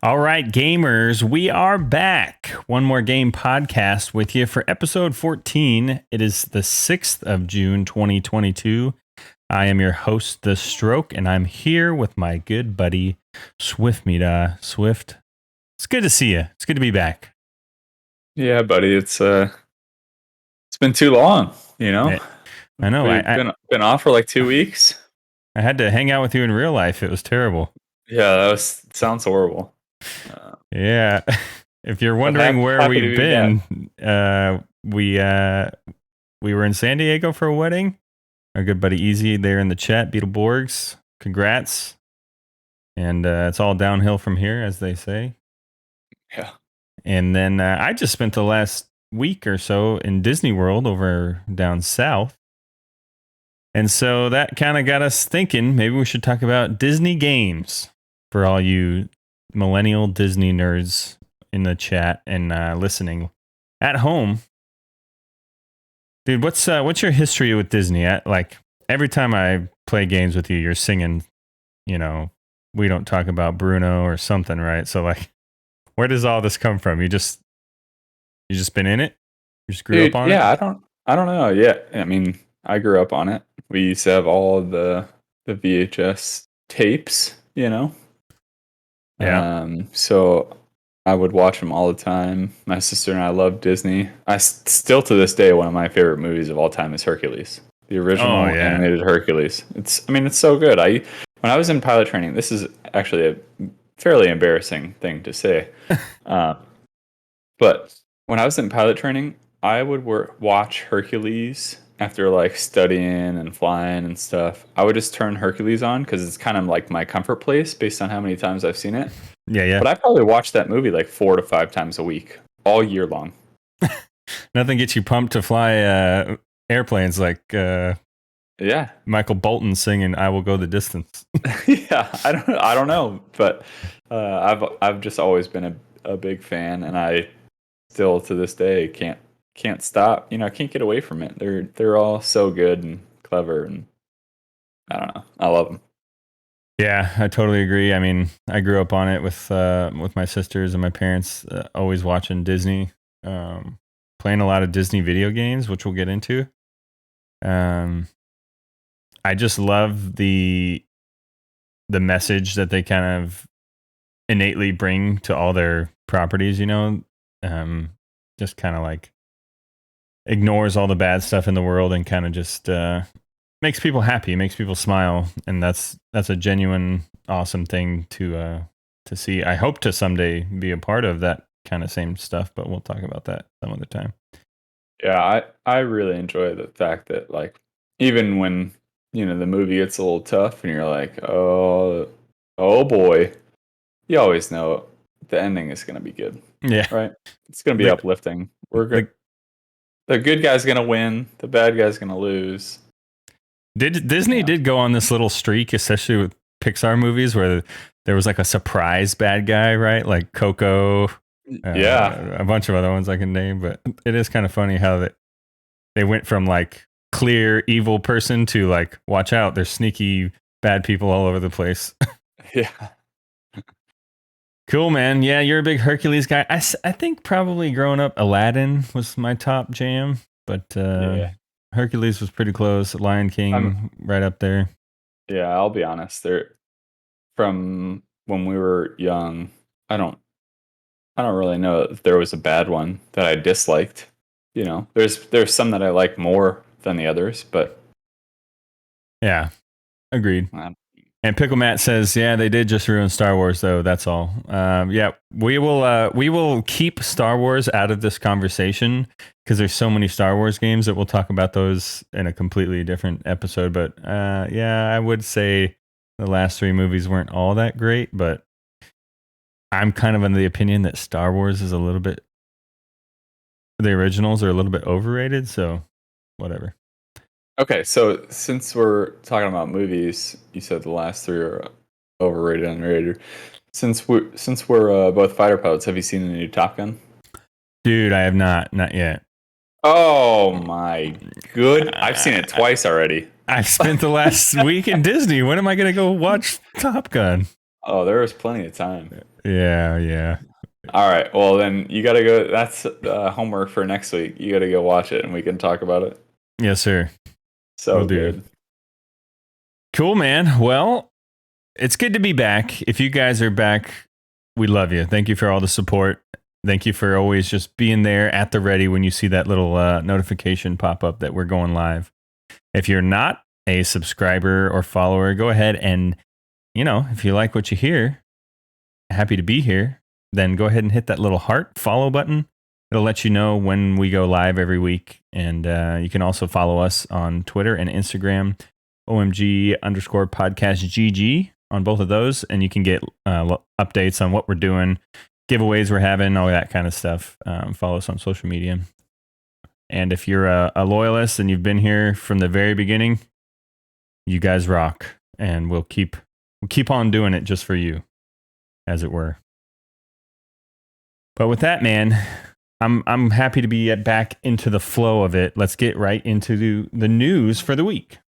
All right, gamers, we are back. One More Game podcast with you for episode 14. It is the 6th of June, 2022. I am your host, theStroke, and I'm here with my good buddy, Swiftmida. Swift, it's good to see you. It's good to be back. Yeah, buddy, it's been too long, you know? I know. We've been off for like 2 weeks. I had to hang out with you in real life. It was terrible. Yeah, sounds horrible. Yeah. If you're wondering where we've been, we were in San Diego for a wedding. Our good buddy Easy there in the chat, Beetleborgs. Congrats. And it's all downhill from here, as they say. Yeah. And then I just spent the last week or so in Disney World over down south. And so that kind of got us thinking maybe we should talk about Disney games for all you millennial Disney nerds in the chat and listening at home. Dude, what's your history with Disney? Like every time I play games with you, you're singing, we don't talk about Bruno or something, right? So like, where does all this come from? You just been in it? You just grew up on it? Yeah, I don't know. Yeah, I mean, I grew up on it. We used to have all of the VHS tapes, Yeah. So I would watch them all the time. My sister and I love Disney. Still to this day, one of my favorite movies of all time is Hercules, the original animated Hercules. It's so good. When I was in pilot training, this is actually a fairly embarrassing thing to say, but when I was in pilot training, I would watch Hercules after like studying and flying and stuff. I would just turn Hercules on because it's kind of like my comfort place based on how many times I've seen it. Yeah. But I probably watched that movie like 4 to 5 times a week, all year long. Nothing gets you pumped to fly airplanes like Michael Bolton singing "I Will Go the Distance." Yeah, I don't know, but I've just always been a big fan, and I still to this day can't stop. I can't get away from it. They're all so good and clever, and I don't know. I love them. Yeah, I totally agree. I mean, I grew up on it with my sisters and my parents, always watching Disney, playing a lot of Disney video games, which we'll get into. I just love the message that they kind of innately bring to all their properties. Just kind of like ignores all the bad stuff in the world and kind of just makes people happy, makes people smile, and that's a genuine awesome thing to see. I hope to someday be a part of that kind of same stuff, but we'll talk about that some other time. Yeah, I really enjoy the fact that like even when the movie gets a little tough and you're like, oh boy, you always know the ending is going to be good. Yeah, right. It's going to be uplifting. We're good. The good guy's going to win. The bad guy's going to lose. Disney did go on this little streak, especially with Pixar movies, where there was like a surprise bad guy, right? Like Coco. A bunch of other ones I can name, but it is kind of funny how they went from like clear evil person to like, watch out, there's sneaky bad people all over the place. Yeah. Cool, man. Yeah, you're a big Hercules guy. I think probably growing up, Alladin was my top jam, but Hercules was pretty close. Lion King right up there. Yeah, I'll be honest. From when we were young, I don't really know if there was a bad one that I disliked. There's some that I like more than the others, but yeah, agreed. And Pickle Matt says, yeah, they did just ruin Star Wars, though. That's all. Yeah, we will keep Star Wars out of this conversation because there's so many Star Wars games that we'll talk about those in a completely different episode. But yeah, I would say the last 3 movies weren't all that great, but I'm kind of under the opinion that Star Wars is a little bit, the originals are a little bit overrated. So whatever. Okay, so since we're talking about movies, you said the last 3 are overrated, underrated. Since we're both fighter pilots, have you seen the new Top Gun? Dude, I have not yet. Oh my good! I've seen it twice already. I've spent the last week in Disney. When am I going to go watch Top Gun? Oh, there was plenty of time. Yeah. All right. Well, then you got to go. That's homework for next week. You got to go watch it and we can talk about it. Yes, sir. So Will do. good. Cool, man. Well, it's good to be back. If you guys are back, we love you. Thank you for all the support. Thank you for always just being there at the ready when you see that little notification pop up that we're going live. If you're not a subscriber or follower, go ahead and, if you like what you hear, happy to be here, then go ahead and hit that little heart follow button. It'll let you know when we go live every week. And you can also follow us on Twitter and Instagram, OMG_podcastGG on both of those. And you can get updates on what we're doing, giveaways we're having, all that kind of stuff. Follow us on social media. And if you're a loyalist and you've been here from the very beginning, you guys rock. And we'll keep on doing it just for you, as it were. But with that, man, I'm happy to be back into the flow of it. Let's get right into the news for the week.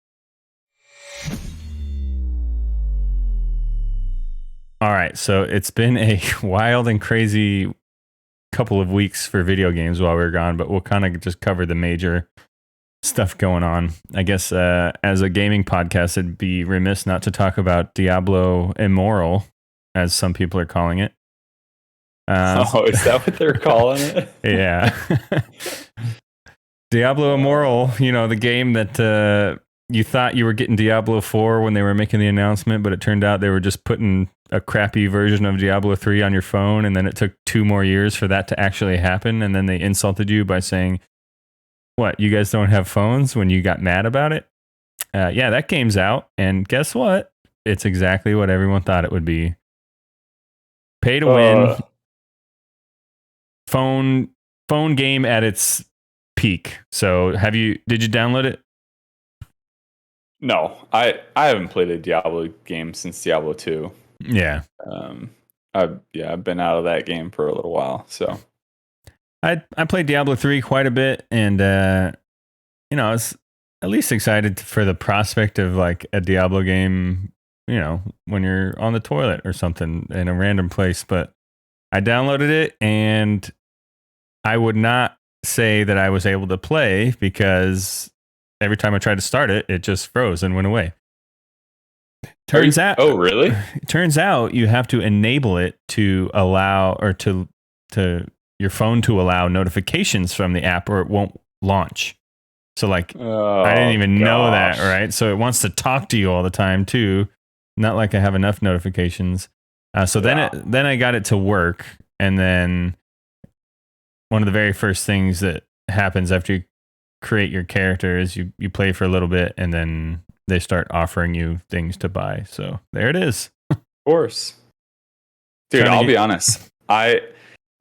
All right, so it's been a wild and crazy couple of weeks for video games while we were gone, but we'll kind of just cover the major stuff going on. I guess as a gaming podcast, it'd be remiss not to talk about Diablo Immortal, as some people are calling it. Is that what they're calling it? Yeah. Diablo Immortal, the game that you thought you were getting Diablo 4 when they were making the announcement, but it turned out they were just putting a crappy version of Diablo 3 on your phone, and then it took 2 more years for that to actually happen, and then they insulted you by saying, what, you guys don't have phones, when you got mad about it? Yeah, that game's out, and guess what? It's exactly what everyone thought it would be. Pay to win. Phone game at its peak. So did you download it? No, I haven't played a Diablo game since Diablo 2. Yeah. I've been out of that game for a little while. So I played Diablo 3 quite a bit, and I was at least excited for the prospect of like a Diablo game, when you're on the toilet or something in a random place. But I downloaded it, and I would not say that I was able to play because every time I tried to start it, it just froze and went away. Oh, really? It turns out you have to enable it to allow, or to your phone to allow notifications from the app, or it won't launch. So I didn't even know that, right? So it wants to talk to you all the time too. Not like I have enough notifications. Then I got it to work, and then one of the very first things that happens after you create your character is you play for a little bit, and then they start offering you things to buy. So there it is. Of course. Dude, I'll be honest. I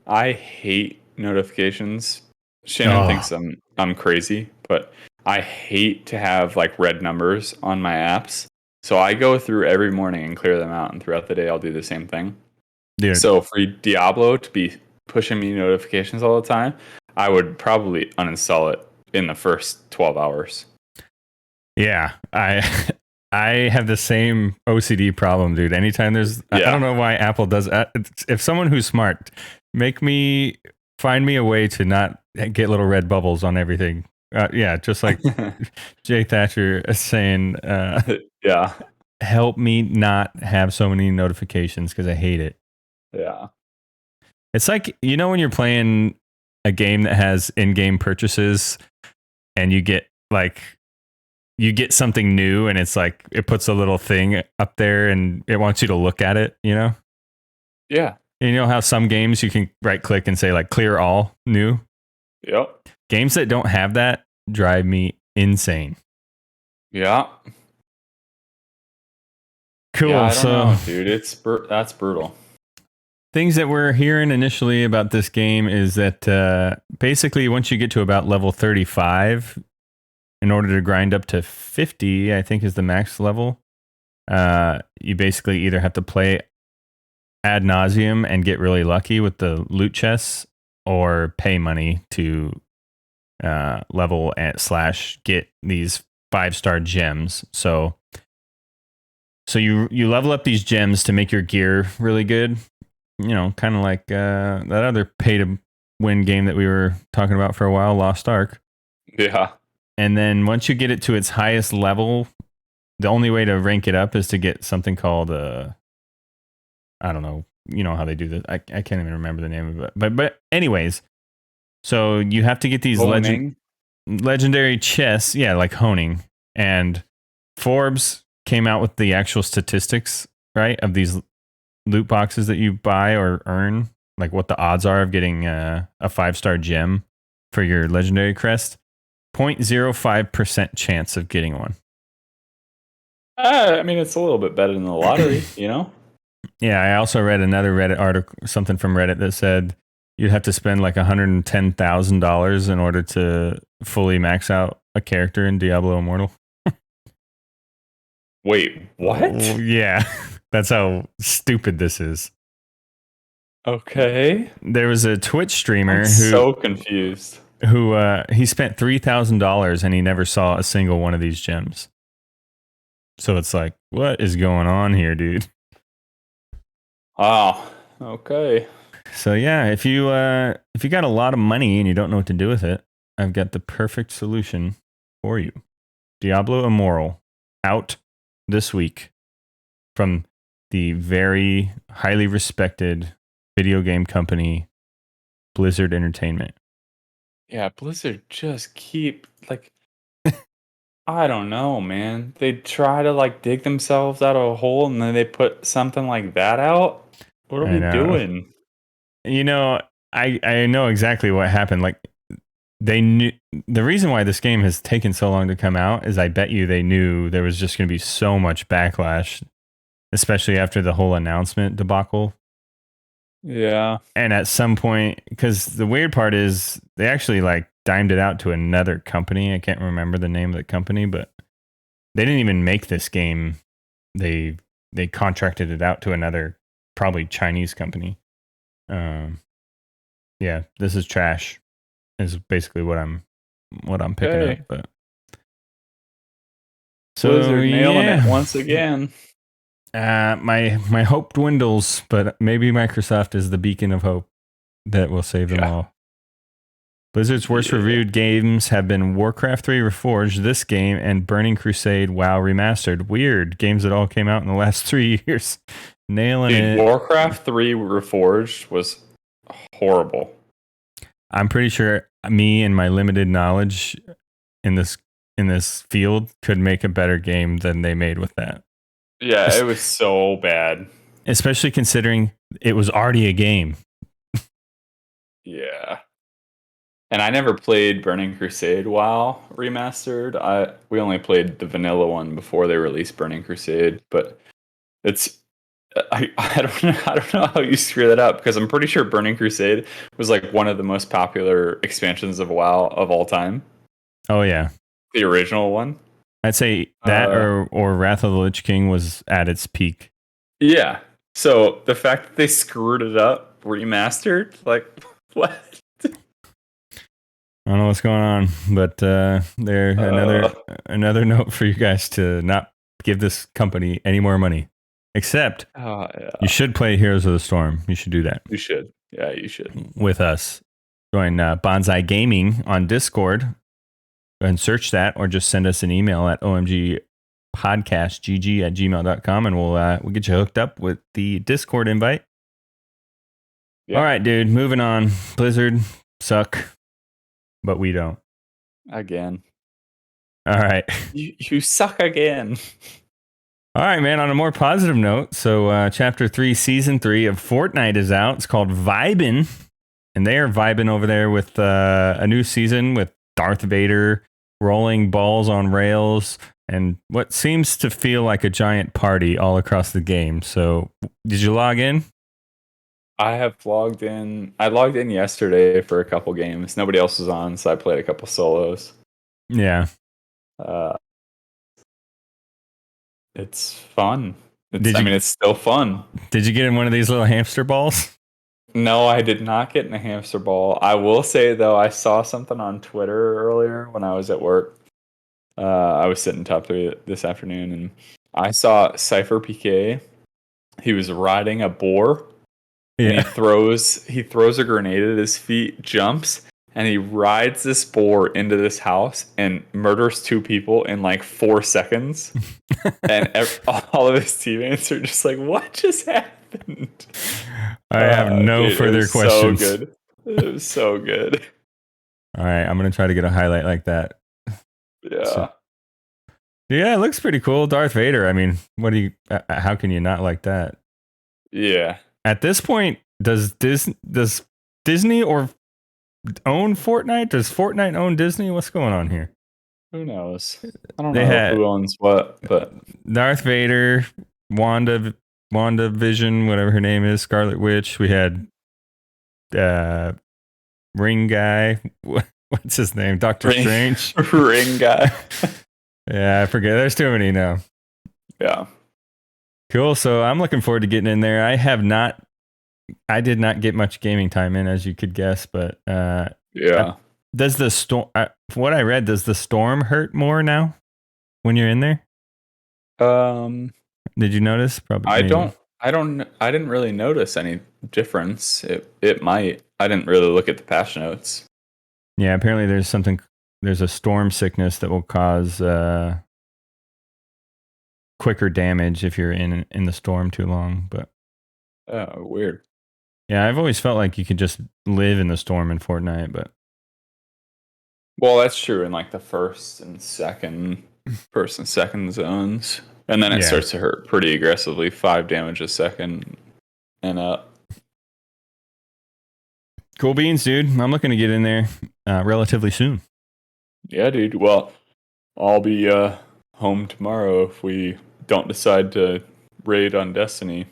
hate notifications. Shannon thinks I'm crazy, but I hate to have like red numbers on my apps. So I go through every morning and clear them out, and throughout the day I'll do the same thing. Dude. So for Diablo to be pushing me notifications all the time, I would probably uninstall it in the first 12 hours. Yeah, I have the same OCD problem, dude. Anytime I don't know why Apple does. If someone who's smart, find me a way to not get little red bubbles on everything. Just like Jay Thatcher is saying. Help me not have so many notifications because I hate it. Yeah. It's like, when you're playing a game that has in-game purchases, and you get something new, and it's like it puts a little thing up there and it wants you to look at it, Yeah. And you know how some games you can right click and say like clear all new? Yep. Games that don't have that drive me insane. Yeah. Cool. Yeah, I don't know, dude, that's brutal. Things that we're hearing initially about this game is that basically once you get to about level 35, in order to grind up to 50, I think is the max level, you basically either have to play ad nauseum and get really lucky with the loot chests, or pay money to level / get these 5-star gems. So you level up these gems to make your gear really good, kind of like that other pay to win game that we were talking about for a while, Lost Ark. Yeah. And then once you get it to its highest level, the only way to rank it up is to get something called I don't know, you know how they do this. I can't even remember the name of it. But anyways, so you have to get these legendary chests, yeah, like honing. And Forbes came out with the actual statistics, right, of these loot boxes that you buy or earn, like what the odds are of getting a 5-star gem for your legendary crest. 0.05% chance of getting one. I mean, it's a little bit better than the lottery, you know? Yeah, I also read another Reddit article, something from Reddit that said you'd have to spend like $110,000 in order to fully max out a character in Diablo Immortal. Wait, what? Yeah, that's how stupid this is. Okay. There was a Twitch streamer I'm so confused. Who he spent $3,000 and he never saw a single one of these gems. So it's like, what is going on here, dude? Oh, okay. So yeah, if you got a lot of money and you don't know what to do with it, I've got the perfect solution for you. Diablo Immortal out this week from the very highly respected video game company Blizzard Entertainment. Yeah, Blizzard just keep like I don't know, man. They try to like dig themselves out of a hole and then they put something like that out. What are we doing? You know, I know exactly what happened. Like they knew the reason why this game has taken so long to come out is I bet you they knew there was just going to be so much backlash, especially after the whole announcement debacle. Yeah. And at some point, because the weird part is they actually like dimed it out to another company. I can't remember the name of the company, but they didn't even make this game. They contracted it out to another, probably Chinese company. Yeah, this is trash. Is basically what I'm picking up. But so Blizzard nailing it once again. My hope dwindles, but maybe Microsoft is the beacon of hope that will save them all. Blizzard's worst reviewed games have been Warcraft 3 Reforged, this game, and Burning Crusade WoW Remastered. Weird. Games that all came out in the last 3 years. Nailing it. Warcraft 3 Reforged was horrible. I'm pretty sure me and my limited knowledge in this field could make a better game than they made with that. Yeah, it was so bad. Especially considering it was already a game. Yeah. And I never played Burning Crusade WoW Remastered. We only played the vanilla one before they released Burning Crusade, but it's I don't know how you screw that up because I'm pretty sure Burning Crusade was like one of the most popular expansions of WoW of all time. Oh yeah. The original one. I'd say that or Wrath of the Lich King was at its peak. Yeah. So the fact that they screwed it up remastered, like what? I don't know what's going on, but another note for you guys to not give this company any more money. Except you should play Heroes of the Storm. You should do that. You should. Yeah, you should. With us. Join Bonsai Gaming on Discord. Go ahead and search that or just send us an email at OMGpodcastGG@gmail.com and we'll get you hooked up with the Discord invite. Yeah. All right, dude. Moving on. Blizzard suck. But we don't. Again. All right. You suck again. All right, man. On a more positive note, so Chapter 3, Season 3 of Fortnite is out. It's called Vibin'. And they are vibing over there with a new season with Darth Vader rolling balls on rails and what seems to feel like a giant party all across the game. So did you log in? I have logged in. I logged in yesterday for a couple games. Nobody else was on, so I played a couple solos. Yeah. It's fun. It's still fun. Did you get in one of these little hamster balls? No, I did not get in a hamster ball. I will say, though, I saw something on Twitter earlier when I was at work. I was sitting top 3 this afternoon, and I saw Cypher PK. He was riding a boar. and he throws a grenade at his feet, jumps, and he rides this boar into this house and murders 2 people in like 4 seconds. And all of his teammates are just like, "What just happened?" I have no further questions. So good. It was so good. All right, I'm gonna try to get a highlight like that. Yeah. So, yeah, it looks pretty cool. Darth Vader. I mean, how can you not like that? Yeah. At this point, does Disney or own Fortnite? Does Fortnite own Disney? What's going on here? Who knows? I don't know who owns what, but Darth Vader, Wanda Vision, whatever her name is, Scarlet Witch. We had Ring Guy. What's his name? Doctor Strange. Ring Guy. Yeah, I forget. There's too many now. Yeah. Cool. So I'm looking forward to getting in there. I did not get much gaming time in, as you could guess, but yeah. Does the storm? What I read, does the storm hurt more now when you're in there? Did you notice? Probably. I didn't really notice any difference. It might. I didn't really look at the patch notes. Yeah, apparently there's a storm sickness that will cause quicker damage if you're in the storm too long. But weird. Yeah, I've always felt like you could just live in the storm in Fortnite, but well, that's true in like the first and second zones, and then it starts to hurt pretty aggressively, 5 damage a second and up. Cool beans, dude. I'm looking to get in there relatively soon. Yeah, dude. Well, I'll be home tomorrow if we don't decide to raid on Destiny.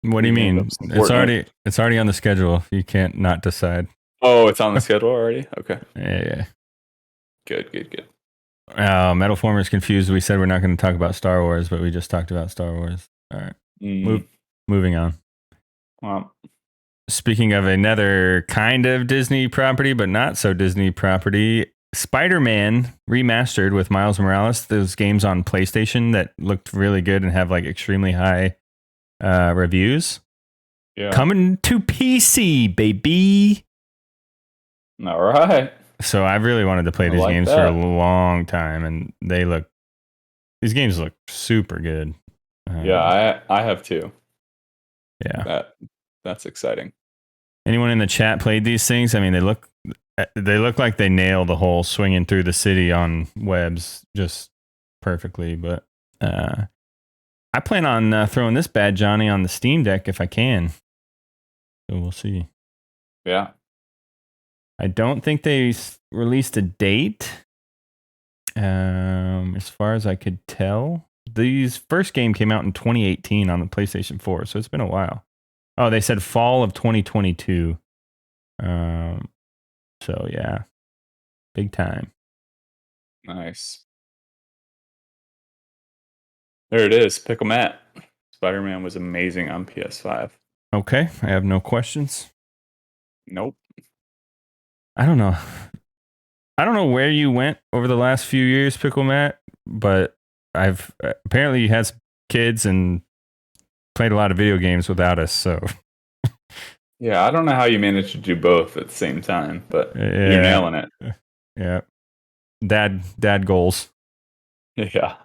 What do you mean? It's already on the schedule. You can't not decide. Oh, it's on the schedule already? Okay. Yeah. Good. Metal Former's confused. We said we're not going to talk about Star Wars, but we just talked about Star Wars. All right. Moving on. Well, speaking of another kind of Disney property, but not so Disney property, Spider-Man Remastered with Miles Morales, those games on PlayStation that looked really good and have like extremely high reviews. Yeah. Coming to PC, baby. All right. So I've really wanted to play these games for a long time, and these games look super good. Yeah, I have too. Yeah. That's exciting. Anyone in the chat played these things? I mean, they look like they nail the whole swinging through the city on webs just perfectly. But I plan on throwing this bad Johnny on the Steam Deck if I can. So we'll see. Yeah. I don't think they released a date. As far as I could tell, these first game came out in 2018 on the PlayStation 4, so it's been a while. Oh, they said fall of 2022. So yeah, big time. Nice. There it is. Pickle Matt. Spider-Man was amazing on PS5. Okay, I have no questions. Nope. I don't know where you went over the last few years, Pickle Matt, but apparently you had some kids and played a lot of video games without us, so. Yeah, I don't know how you managed to do both at the same time, but you're nailing it. Yeah. Dad goals. Yeah.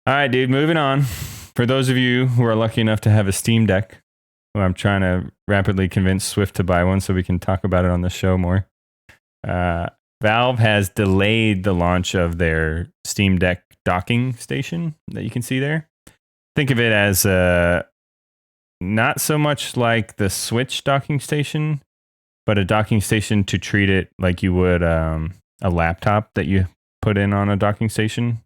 All right, dude, moving on. For those of you who are lucky enough to have a Steam Deck, who I'm trying to rapidly convince Swift to buy one so we can talk about it on the show more. Valve has delayed the launch of their Steam Deck docking station that you can see there. Think of it as not so much like the Switch docking station, but a docking station to treat it like you would a laptop that you put in on a docking station.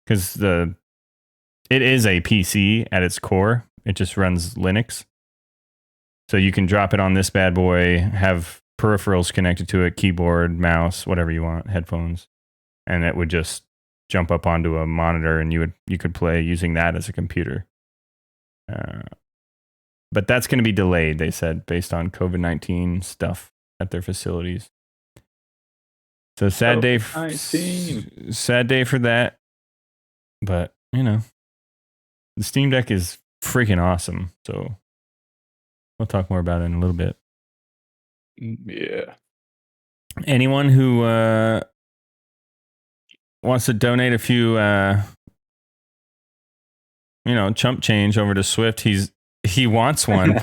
Because it is a PC at its core. It just runs Linux. So you can drop it on this bad boy, have peripherals connected to it, keyboard, mouse, whatever you want, headphones, and it would just jump up onto a monitor, and you could play using that as a computer. But that's going to be delayed, they said, based on COVID-19 stuff at their facilities. So sad day for that. But, the Steam Deck is freaking awesome. So We'll talk more about it in a little bit. Yeah. Anyone who wants to donate a few, chump change over to Swift, he wants one,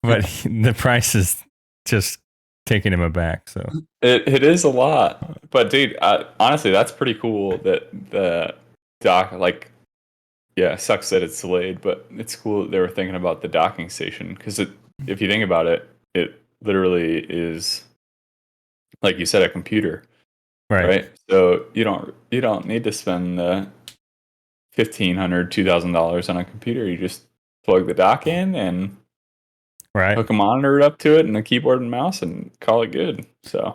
but the price is just taking him aback. So it is a lot, but dude, honestly, that's pretty cool that the dock, like, yeah, it sucks that it's delayed, but it's cool that they were thinking about the docking station because if you think about it, it literally is, like you said, a computer, right? So you don't need to spend the $1,500 $2,000 on a computer. You just plug the dock in and hook a monitor up to it and a keyboard and mouse and call it good. So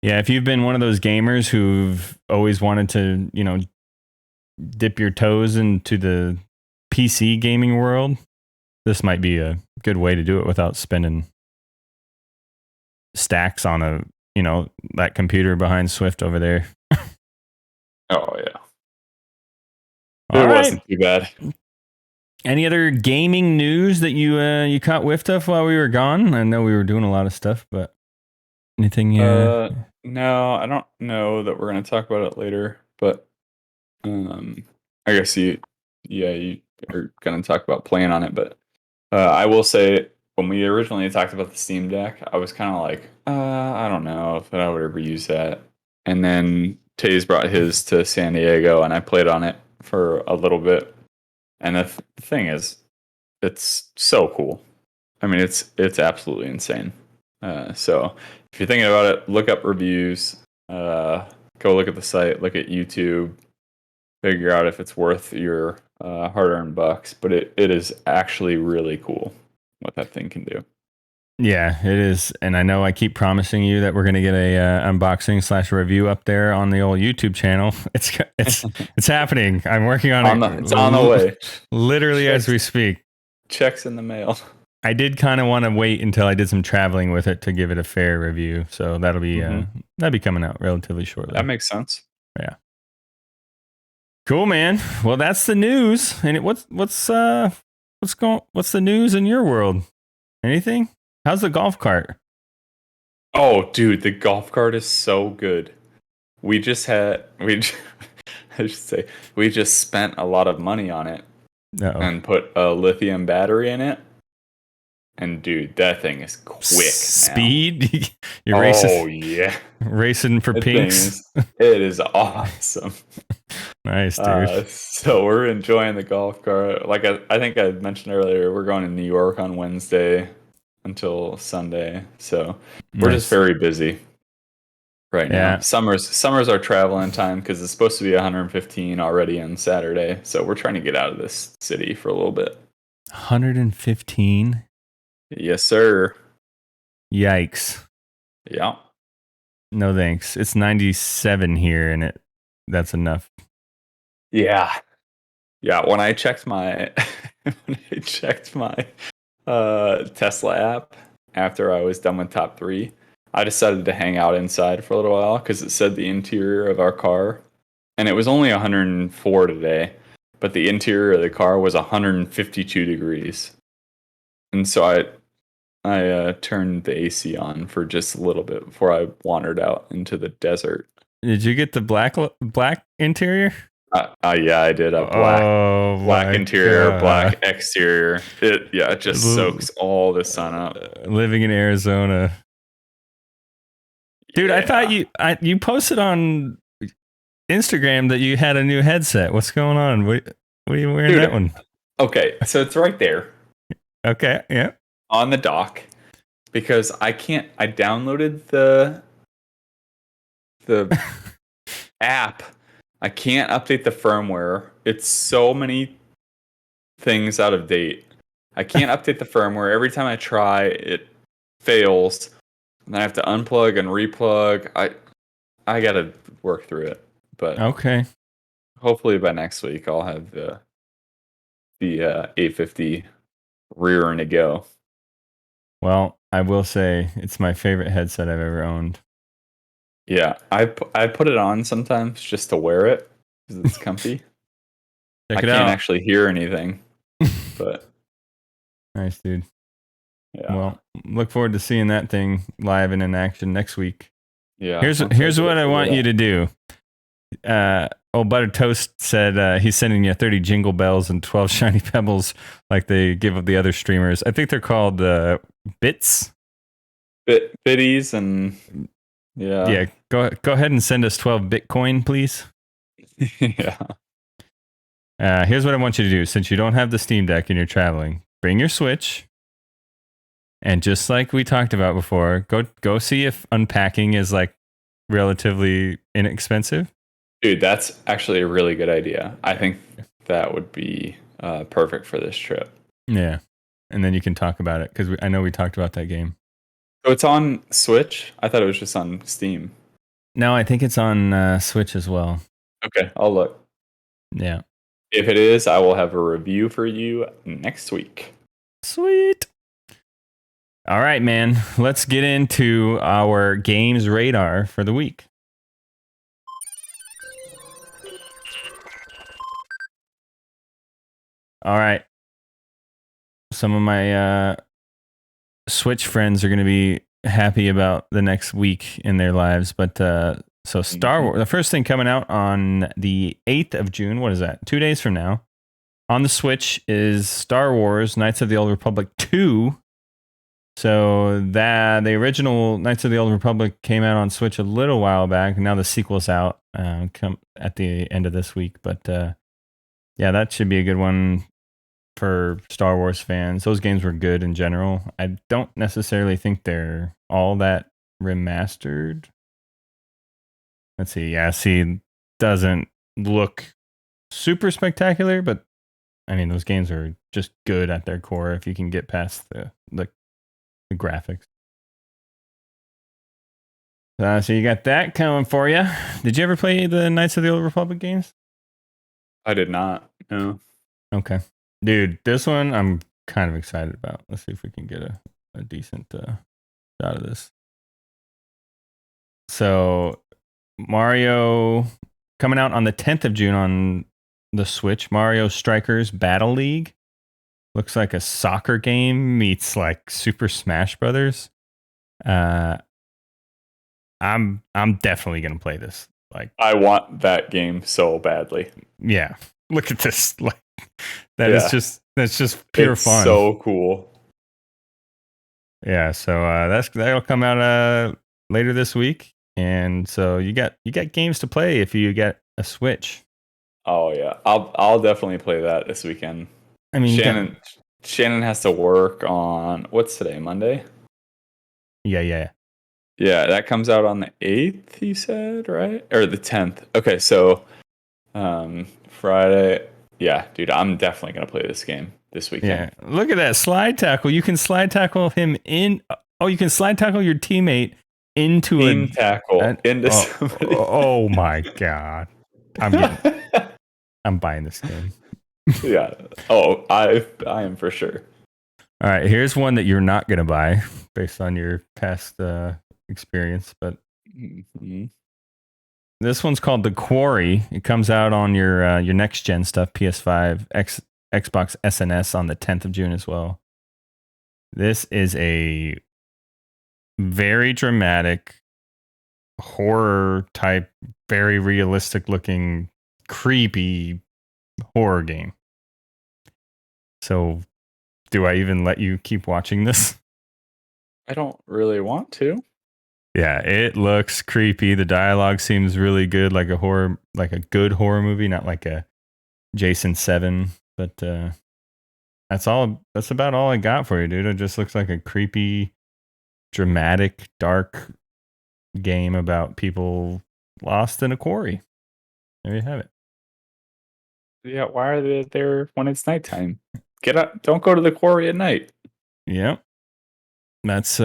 yeah, if you've been one of those gamers who've always wanted to, dip your toes into the PC gaming world, this might be a good way to do it without spending stacks on that computer behind Swift over there. Oh yeah. It wasn't too bad. Any other gaming news that you caught whiff of while we were gone? I know we were doing a lot of stuff, but anything? No, I don't know that we're going to talk about it later, but I guess you are going to talk about playing on it, but I will say when we originally talked about the Steam Deck, I was kind of like, I don't know if I would ever use that. And then Taze brought his to San Diego, and I played on it for a little bit. And the thing is, it's so cool. I mean, it's absolutely insane. So if you're thinking about it, look up reviews, go look at the site, look at YouTube, figure out if it's worth your hard-earned bucks. But it is actually really cool what that thing can do. Yeah, it is. And I know I keep promising you that we're going to get a unboxing/review up there on the old YouTube channel. It's happening. I'm working on it. It's on the way. Literally as we speak. Checks in the mail. I did kind of want to wait until I did some traveling with it to give it a fair review. So that'll be coming out relatively shortly. That makes sense. Yeah. Cool, man. Well, that's the news. And what's the news in your world? Anything? How's the golf cart? Oh, dude, the golf cart is so good. I should say, we just spent a lot of money on it and put a lithium battery in it. And dude, that thing is quick. Speed? You're racing. Oh yeah, racing for pinks. It is awesome. Nice, dude. So we're enjoying the golf cart. Like I think I mentioned earlier, we're going to New York on Wednesday until Sunday. So we're just very busy right now. Summer's our traveling time because it's supposed to be 115 already on Saturday. So we're trying to get out of this city for a little bit. 115? Yes, sir. Yikes. Yeah. No thanks. It's 97 here and that's enough. Yeah. Yeah, when I checked my Tesla app after I was done with top 3, I decided to hang out inside for a little while because it said the interior of our car, and it was only 104 today, but the interior of the car was 152 degrees. And so I turned the AC on for just a little bit before I wandered out into the desert. Did you get the black interior? Yeah, I did. A black interior, God. Black exterior. It just soaks all the sun up. Living in Arizona, dude. Yeah. I thought you posted on Instagram that you had a new headset. What's going on? What are you wearing, dude, that one? Okay, so it's right there. Okay, yeah, on the dock because I downloaded the app. I can't update the firmware. It's so many things out of date. I can't update the firmware. Every time I try, it fails. And then I have to unplug and replug. I got to work through it. But okay. Hopefully by next week I'll have the 850 rearing to go. Well, I will say it's my favorite headset I've ever owned. Yeah, I put it on sometimes just to wear it because it's comfy. I can't actually hear anything, but nice, dude. Yeah. Well, look forward to seeing that thing live and in action next week. Yeah. Here's what I want you to do. Old Butter Toast said he's sending you 30 jingle bells and 12 shiny pebbles like they give the other streamers. I think they're called bits. Biddies and yeah. Yeah, go ahead and send us 12 Bitcoin, please. Yeah. Here's what I want you to do. Since you don't have the Steam Deck and you're traveling, bring your Switch. And just like we talked about before, go see if unpacking is like relatively inexpensive. Dude, that's actually a really good idea. I think that would be perfect for this trip. Yeah. And then you can talk about it because I know we talked about that game. So it's on Switch? I thought it was just on Steam. No, I think it's on Switch as well. Okay, I'll look. Yeah. If it is, I will have a review for you next week. Sweet. All right, man. Let's get into our games radar for the week. All right. Some of my Switch friends are going to be happy about the next week in their lives. But so Star Wars, the first thing coming out on the 8th of June, what is that? 2 days from now, on the Switch is Star Wars Knights of the Old Republic 2. So the original Knights of the Old Republic came out on Switch a little while back. And now the sequel's out come at the end of this week. But yeah, that should be a good one for Star Wars fans. Those games were good in general. I don't necessarily think they're all that remastered. Let's see. Yeah, doesn't look super spectacular, but I mean, those games are just good at their core if you can get past the graphics. So you got that coming for you. Did you ever play the Knights of the Old Republic games? I did not. No. Okay. Dude, this one I'm kind of excited about. Let's see if we can get a decent shot of this. So, Mario coming out on the 10th of June on the Switch. Mario Strikers Battle League. Looks like a soccer game meets like Super Smash Brothers. I'm definitely gonna play this. Like, I want that game so badly. Yeah. Look at this. Like, that's just pure fun. So cool. Yeah, so that'll come out later this week, and so you got games to play if you get a Switch. Oh yeah, I'll definitely play that this weekend. I mean, Shannon has to work on what's today, Monday? Yeah. Yeah, that comes out on the 8th, you said, right? Or the 10th. Okay, so Friday. Yeah, dude, I'm definitely going to play this game this weekend. Yeah, look at that slide tackle. You can slide tackle him in. Oh, you can slide tackle your teammate into Team tackle into somebody. Oh my God. I'm buying this game. Yeah. Oh, I am for sure. All right, here's one that you're not going to buy based on your past experience, but this one's called The Quarry. It comes out on your next gen stuff, PS5, Xbox SNES on the 10th of June as well. This is a very dramatic horror type, very realistic looking, creepy horror game. So, do I even let you keep watching this? I don't really want to. Yeah, it looks creepy. The dialogue seems really good, like a good horror movie, not like a Jason 7. But that's about all I got for you, dude. It just looks like a creepy, dramatic, dark game about people lost in a quarry. There you have it. Yeah, why are they there when it's nighttime? Get up! Don't go to the quarry at night. Yep, that's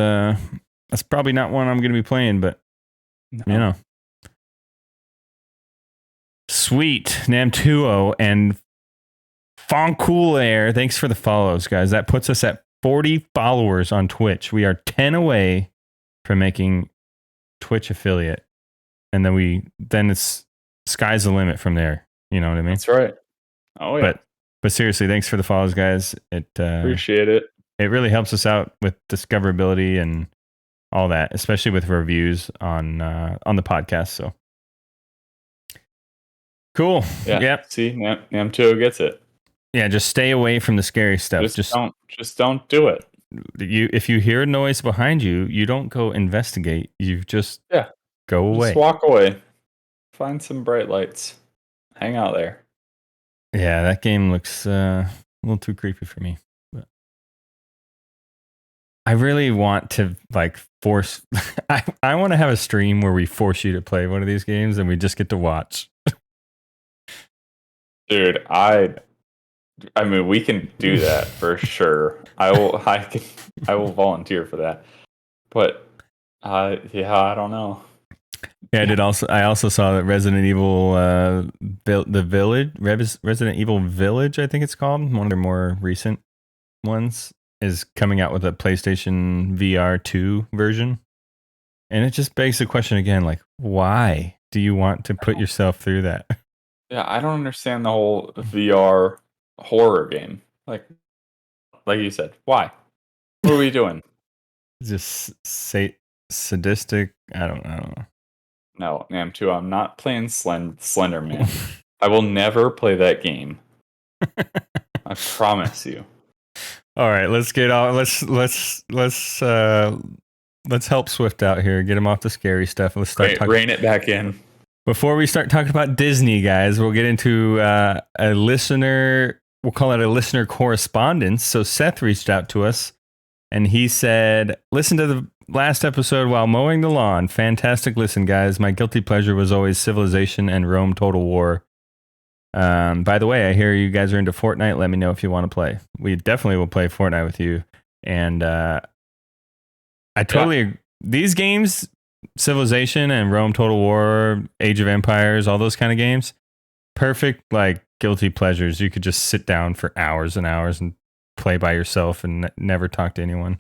probably not one I'm going to be playing, but you know. Sweet. Namtuo and Fonculair, thanks for the follows, guys. That puts us at 40 followers on Twitch. We are 10 away from making Twitch affiliate. And then it's sky's the limit from there. You know what I mean? That's right. Oh yeah. But seriously, thanks for the follows, guys. Appreciate it. it really helps us out with discoverability and all that, especially with reviews on the podcast. So cool. Yeah. Yep. See, Nam2 gets it. Yeah, just stay away from the scary stuff. Just don't do it. If you hear a noise behind you, you don't go investigate. You just go away. Just walk away. Find some bright lights. Hang out there. Yeah, that game looks a little too creepy for me. But I really want to force. I want to have a stream where we force you to play one of these games and we just get to watch. Dude, I mean, we can do that for sure. I will volunteer for that. But I don't know. Yeah, I also saw that Resident Evil Resident Evil Village, I think it's called, one of their more recent ones, is coming out with a PlayStation VR 2 version. And it just begs the question again, like, why do you want to put yourself through that? Yeah, I don't understand the whole VR horror game. Like you said, why? What are we doing? Just sadistic. I don't know. No, Nam2, I'm not playing Slender Man. I will never play that game. I promise you. All right, let's get on. Let's help Swift out here. Get him off the scary stuff. Let's start talking. Rein it back in. Before we start talking about Disney, guys, we'll get into a listener. We'll call it a listener correspondence. So Seth reached out to us, and he said, "Listen to the last episode while mowing the lawn. Fantastic listen, guys. My guilty pleasure was always Civilization and Rome Total War. By the way, I hear you guys are into Fortnite. Let me know if you want to play. We definitely will play Fortnite with you. And I totally these games, Civilization and Rome Total War, Age of Empires, all those kind of games, perfect like guilty pleasures. You could just sit down for hours and hours and play by yourself and never talk to anyone.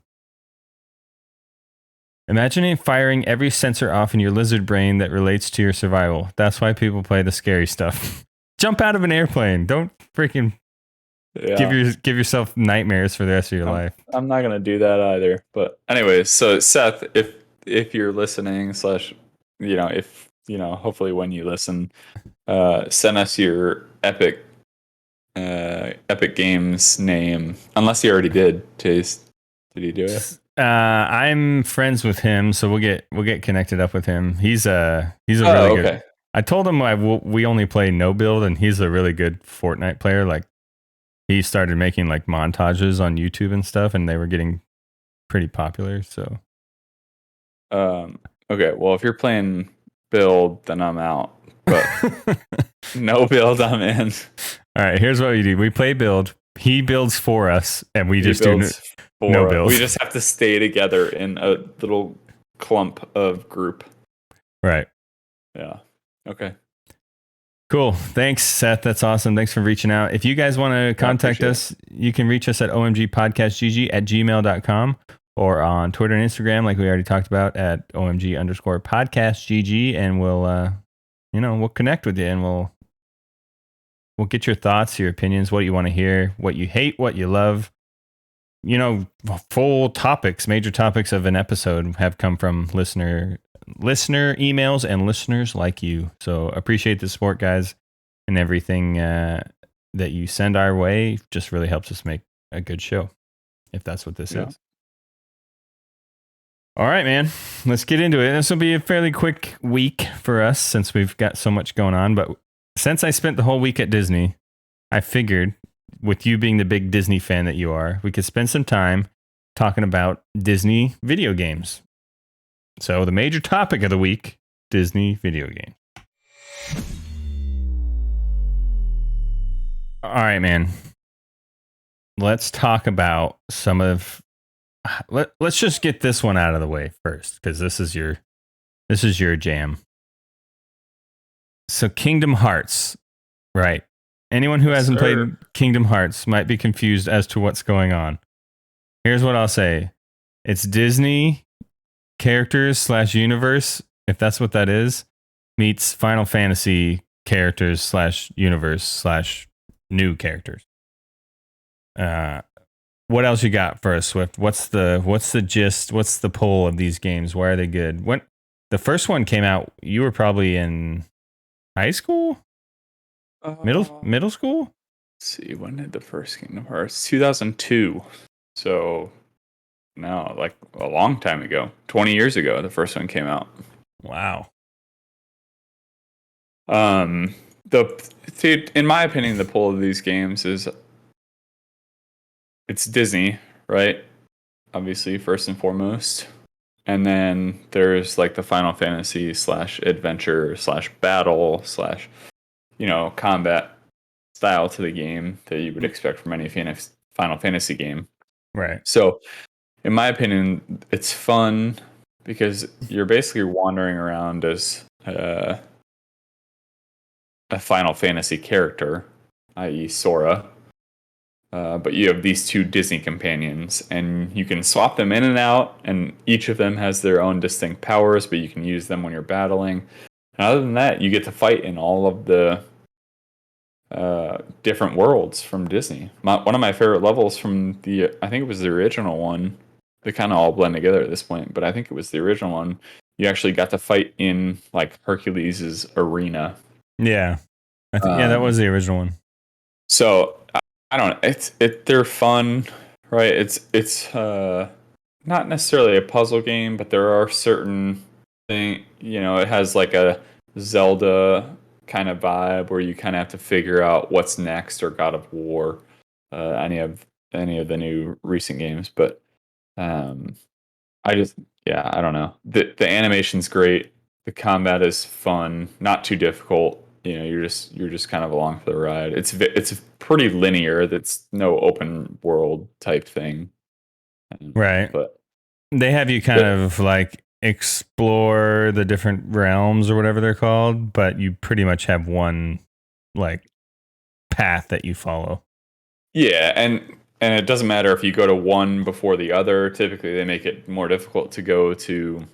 Imagining firing every sensor off in your lizard brain that relates to your survival. That's why people play the scary stuff. Jump out of an airplane. Don't freaking give yourself nightmares for the rest of your life. I'm not gonna do that either. But anyways, so Seth, if you're listening, hopefully when you listen, send us your Epic Games name. Unless you already did, Chase. Did he do it? I'm friends with him, so we'll get connected up with him. He's a really good. I told him we only play no build, and he's a really good Fortnite player. Like he started making like montages on YouTube and stuff, and they were getting pretty popular. So, okay. Well, if you're playing build, then I'm out. But no build, I'm in. All right. Here's what we do: we play build. He builds for us, and we just do no build. We just have to stay together in a little clump of group. Right. Yeah. Okay. Cool. Thanks, Seth. That's awesome. Thanks for reaching out. If you guys want to contact us, you can reach us at OMGpodcastGG@gmail.com or on Twitter and Instagram, like we already talked about, at OMG_podcastGG, and we'll connect with you, and we'll get your thoughts, your opinions, what you want to hear, what you hate, what you love. Full topics, major topics of an episode have come from listener emails and listeners like you. So appreciate the support, guys, and everything that you send our way just really helps us make a good show, if that's what this is. All right, man, let's get into it. This will be a fairly quick week for us since we've got so much going on. But since I spent the whole week at Disney, I figured, with you being the big Disney fan that you are, we could spend some time talking about Disney video games. So the major topic of the week, Disney video games. All right, man. Let's talk about let's just get this one out of the way first, because this is your jam. So Kingdom Hearts, right? Anyone who hasn't played Kingdom Hearts might be confused as to what's going on. Here's what I'll say. It's Disney characters / universe, if that's what that is, meets Final Fantasy characters / universe / new characters. what else you got for us, Swift? What's the gist? What's the pull of these games? Why are they good? When the first one came out, you were probably in high school, middle school. Let's see, when did the first Kingdom Hearts? 2002. So no, like a long time ago. 20 years ago, the first one came out. Wow. In my opinion, the pull of these games is it's Disney, right? Obviously, first and foremost. And then there's like the Final Fantasy / adventure / battle / combat style to the game that you would expect from any Final Fantasy game. Right. So, in my opinion, it's fun because you're basically wandering around as a Final Fantasy character, i.e. Sora. But you have these two Disney companions, and you can swap them in and out, and each of them has their own distinct powers, but you can use them when you're battling. And other than that, you get to fight in all of the different worlds from Disney. One of my favorite levels from I think it was the original one. They kind of all blend together at this point, but I think it was the original one. You actually got to fight in like Hercules' arena. Yeah, I think that was the original one. So I don't know. They're fun, right? It's not necessarily a puzzle game, but there are certain things. It has like a Zelda kind of vibe where you kind of have to figure out what's next, or God of War, any of the new recent games. But I don't know. The animation's great. The combat is fun, not too difficult. You're just kind of along for the ride. It's pretty linear. That's no open world type thing, right? But they have you kind of like explore the different realms or whatever they're called, but you pretty much have one like path that you follow. Yeah, and it doesn't matter if you go to one before the other. Typically, they make it more difficult to go to,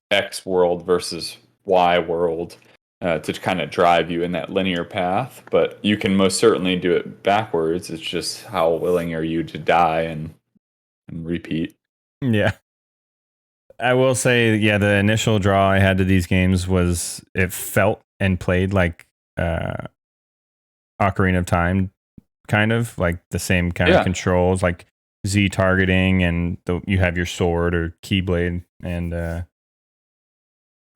X world versus Y world. To kind of drive you in that linear path, but you can most certainly do it backwards. It's just how willing are you to die and repeat. Yeah. I will say, the initial draw I had to these games was it felt and played like Ocarina of Time, kind of like the same kind of controls, like Z targeting, and you have your sword or keyblade, and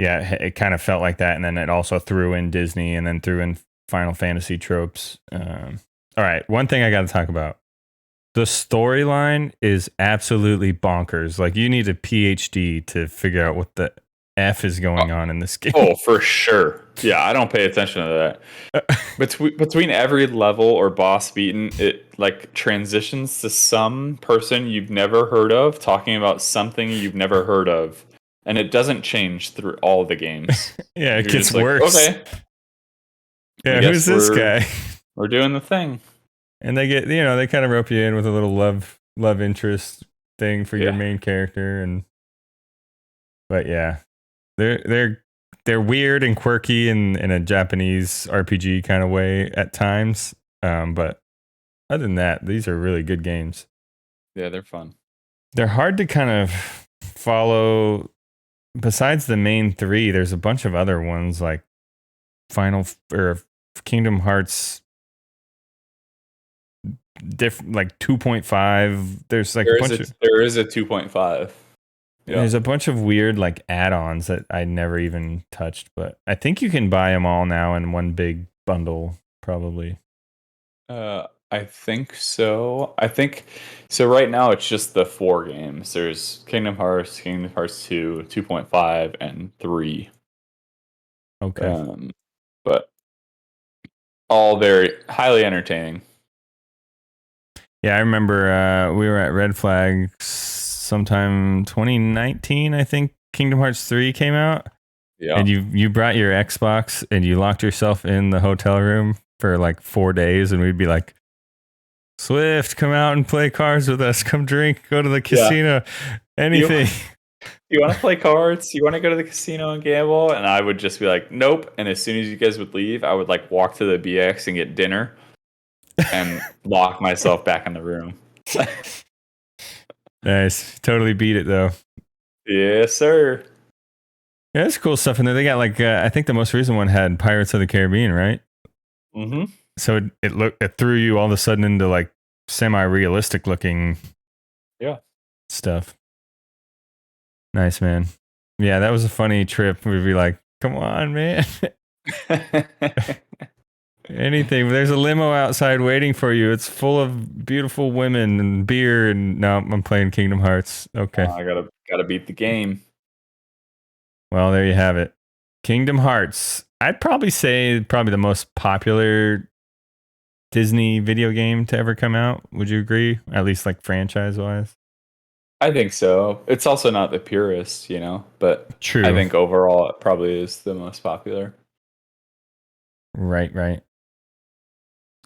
it kind of felt like that. And then it also threw in Disney and then threw in Final Fantasy tropes. All right. One thing I got to talk about. The storyline is absolutely bonkers. Like, you need a PhD to figure out what the F is going on in this game. Oh, for sure. Yeah, I don't pay attention to that. Between every level or boss beaten, it like transitions to some person you've never heard of talking about something you've never heard of. And it doesn't change through all the games. Yeah, it gets worse. Okay. Yeah, who's this guy? We're doing the thing. And they get, they kind of rope you in with a little love interest thing for your main character, but yeah, they're weird and quirky in a Japanese RPG kind of way at times. But other than that, these are really good games. Yeah, they're fun. They're hard to kind of follow. Besides the main three, there's a bunch of other ones like Kingdom Hearts, like 2.5. There's like there is a 2.5. Yeah. There's a bunch of weird like add-ons that I never even touched, but I think you can buy them all now in one big bundle, probably. I think so. Right now it's just the 4 games. There's Kingdom Hearts 2, 2.5, and 3. Okay. But all very highly entertaining. Yeah, I remember we were at Red Flag sometime 2019, I think. Kingdom Hearts 3 came out. Yeah. And you brought your Xbox and you locked yourself in the hotel room for like 4 days, and we'd be like, Swift, come out and play cards with us. Come drink, go to the casino, anything. You want to play cards? You want to go to the casino and gamble? And I would just be like, nope. And as soon as you guys would leave, I would like walk to the BX and get dinner and lock myself back in the room. Nice. Totally beat it though. Yes, sir. Yeah, that's cool stuff in there. They got like I think the most recent one had Pirates of the Caribbean, right? Mm-hmm. So it threw you all of a sudden into like semi-realistic looking stuff. Nice, man. Yeah, that was a funny trip. We'd be like, come on, man. Anything. There's a limo outside waiting for you. It's full of beautiful women and beer. And no, I'm playing Kingdom Hearts. Okay. I gotta beat the game. Well, there you have it. Kingdom Hearts. I'd probably say the most popular Disney video game to ever come out. Would you agree? At least like franchise wise. I think so. It's also not the purest, but True. I think overall it probably is the most popular. Right.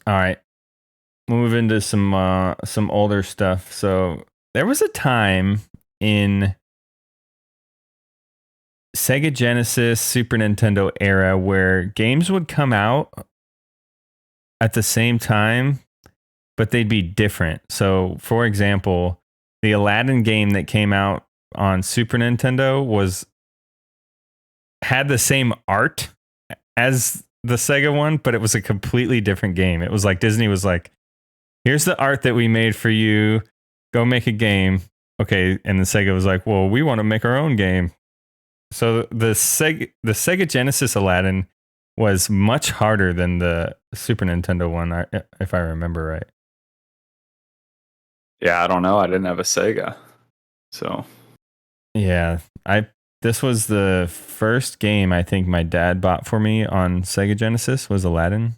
All right. Move into some older stuff. So there was a time in Sega Genesis, Super Nintendo era where games would come out at the same time, but they'd be different. So, for example, the Alladin game that came out on Super Nintendo had the same art as the Sega one, but it was a completely different game. It was like Disney was like, here's the art that we made for you. Go make a game. Okay. And the Sega was like, well, we want to make our own game. So the Sega Genesis Alladin was much harder than the Super Nintendo one, if I remember right. Yeah, I don't know. I didn't have a Sega. So. Yeah. This was the first game I think my dad bought for me on Sega Genesis was Alladin.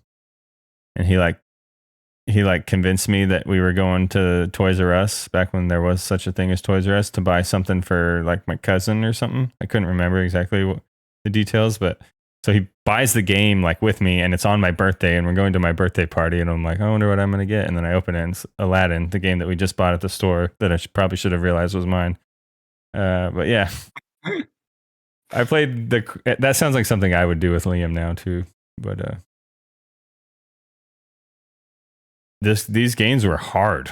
And he convinced me that we were going to Toys R Us back when there was such a thing as Toys R Us to buy something for like my cousin or something. I couldn't remember exactly what the details, but so he buys the game like with me and it's on my birthday and we're going to my birthday party and I'm like, I wonder what I'm going to get. And then I open it and it's Alladin, the game that we just bought at the store that I probably should have realized was mine. But yeah, I played that sounds like something I would do with Liam now too. But, these games were hard.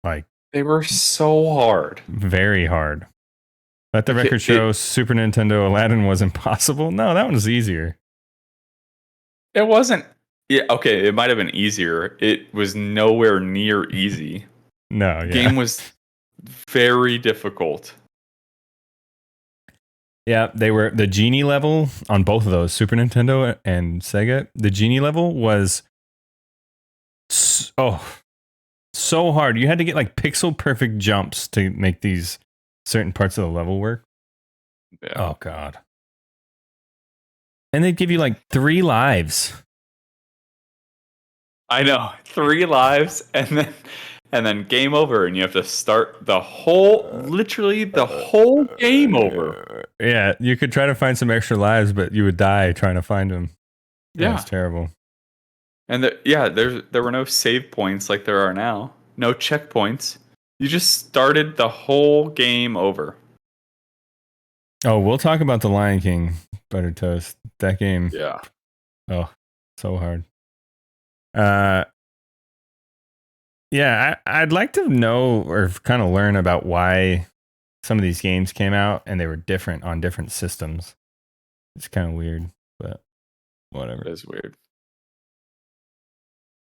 Like they were so hard. Very hard. Let the record show Super Nintendo Alladin was impossible. No, that one was easier. It wasn't. Yeah, okay, it might have been easier. It was nowhere near easy. No, yeah. The game was very difficult. Yeah, they were the Genie level on both of those, Super Nintendo and Sega. The Genie level was so hard. You had to get like pixel perfect jumps to make these certain parts of the level work. Yeah. Oh god. And they'd give you like 3 lives. I know, 3 lives and then game over and you have to start literally the whole game over. Yeah, you could try to find some extra lives, but you would die trying to find them. Yeah. It's terrible. And there were no save points like there are now. No checkpoints. You just started the whole game over. Oh, we'll talk about The Lion King, Butter Toast. That game. Yeah. Oh, so hard. Yeah, I'd like to know or kind of learn about why some of these games came out and they were different on different systems. It's kind of weird, but whatever. It is weird.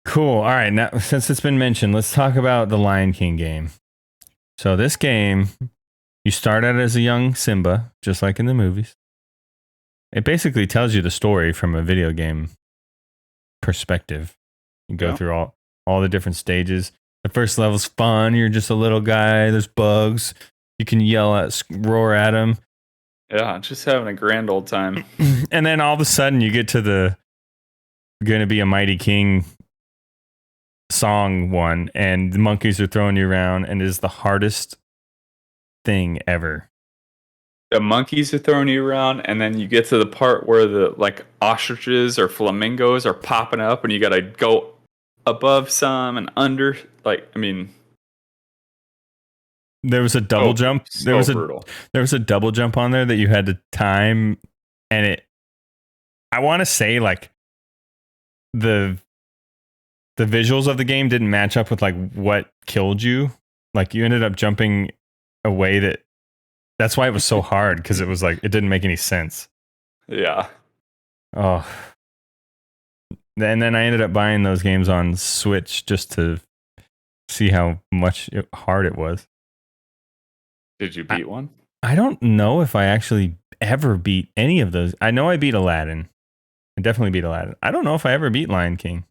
Cool. All right. Now, since it's been mentioned, let's talk about the Lion King game. So this game, you start out as a young Simba, just like in the movies. It basically tells you the story from a video game perspective. You go through all the different stages. The first level's fun. You're just a little guy. There's bugs. You can roar at them. Yeah, just having a grand old time. And then all of a sudden you get to the Gonna Be a Mighty King song one, and the monkeys are throwing you around, and it is the hardest thing ever. The monkeys are throwing you around, and then you get to the part where the like ostriches or flamingos are popping up, and you gotta go above some and under. There was a double jump. There was a double jump on there that you had to time, and I want to say like the the visuals of the game didn't match up with like what killed you. Like you ended up jumping a way that's why it was so hard, because it was like it didn't make any sense. Yeah. Oh. And then I ended up buying those games on Switch just to see how hard it was. Did you beat one? I don't know if I actually ever beat any of those. I know I beat Alladin. I definitely beat Alladin. I don't know if I ever beat Lion King.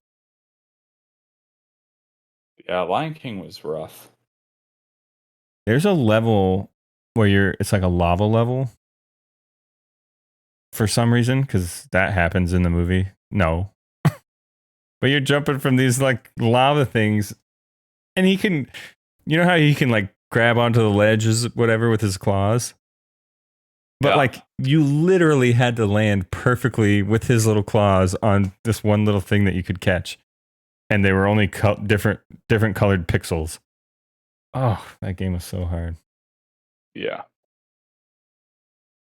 Yeah, Lion King was rough. There's a level where it's like a lava level for some reason, because that happens in the movie. No. But you're jumping from these like lava things, and you know how he can like grab onto the ledges, whatever, with his claws? But like you literally had to land perfectly with his little claws on this one little thing that you could catch. And they were only different colored pixels. Oh, that game was so hard. Yeah.